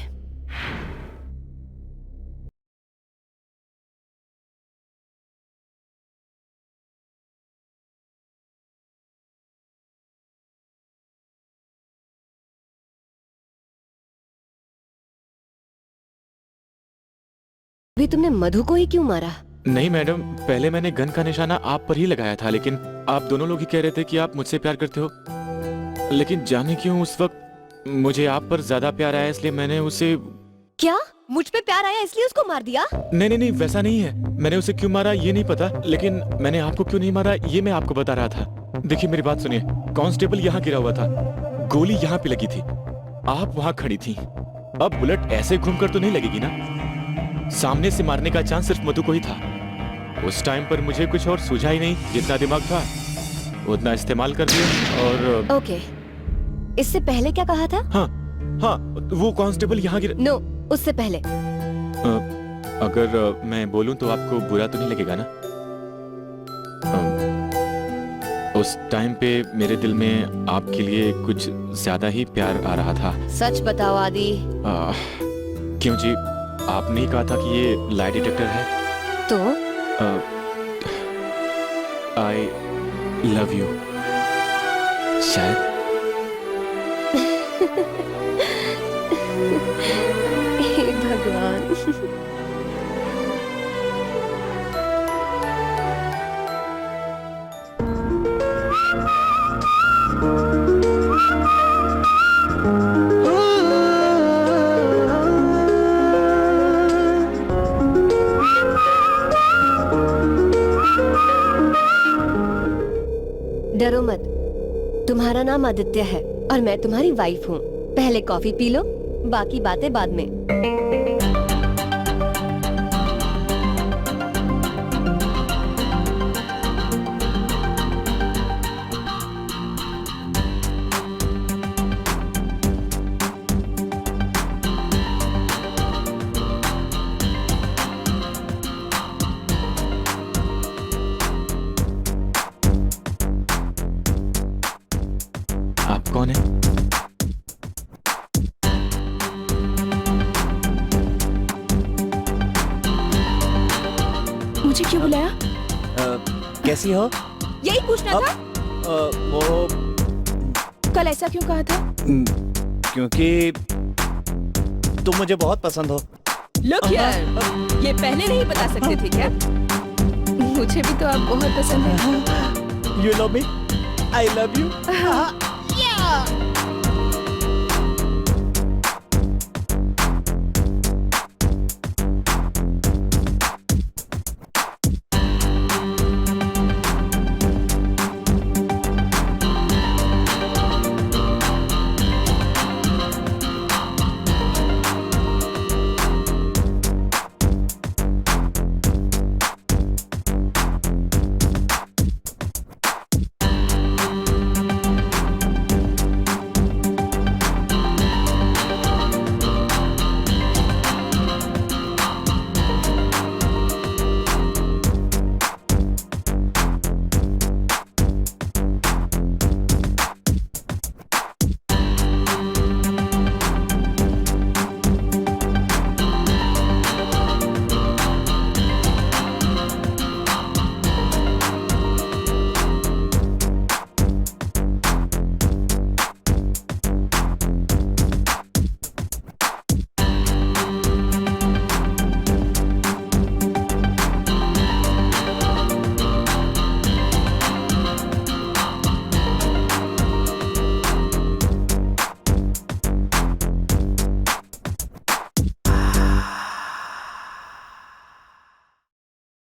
अभी तुमने मधु को ही क्यों मारा? नहीं मैडम, पहले मैंने गन का निशाना आप पर ही लगाया था, लेकिन आप दोनों लोग ही कह रहे थे कि आप मुझसे प्यार करते हो। लेकिन जाने क्यों उस वक्त मुझे आप पर ज्यादा प्यार आया, इसलिए मैंने उसे। क्या मुझ पे प्यार आया इसलिए उसको मार दिया? नहीं नहीं नहीं, वैसा नहीं है। मैंने उसे क्यों मारा ये नहीं पता, लेकिन मैंने आपको क्यों नहीं मारा ये मैं आपको बता रहा था। देखिए मेरी बात सुनिए, कांस्टेबल यहाँ गिरा हुआ था, गोली यहाँ पे लगी थी, आप वहाँ खड़ी थी। अब बुलेट ऐसे घूमकर तो नहीं लगेगी ना, सामने से मारने का चांस सिर्फ मधु को ही था। उस टाइम पर मुझे कुछ और सूझा ही नहीं, जितना दिमाग था उतना इस्तेमाल कर दिया। और ओके, इससे पहले क्या कहा था? हाँ हाँ, वो कांस्टेबल यहाँ गिरा। नो, उससे पहले। अगर मैं बोलूं तो आपको बुरा तो नहीं लगेगा ना? उस टाइम पे मेरे दिल में आपके लिए कुछ ज्यादा ही प्यार आ रहा था। सच बताओ आदि। क्यों जी, आपने ही कहा था कि ये लाई डिटेक्टर है। तो आई लव यू शायद। हे भगवान। डरो मत, तुम्हारा नाम आदित्य है और मैं तुम्हारी वाइफ हूँ। पहले कॉफी पी लो, बाकी बातें बाद में। आप कौन है? मुझे क्यों बुलाया? कैसी हो? यही पूछना था। वो कल ऐसा क्यों कहा था? क्योंकि तुम मुझे बहुत पसंद हो। Look here, ये पहले नहीं बता सकते थे क्या? मुझे भी तो आप बहुत पसंद है। You love me? I love you. Yeah.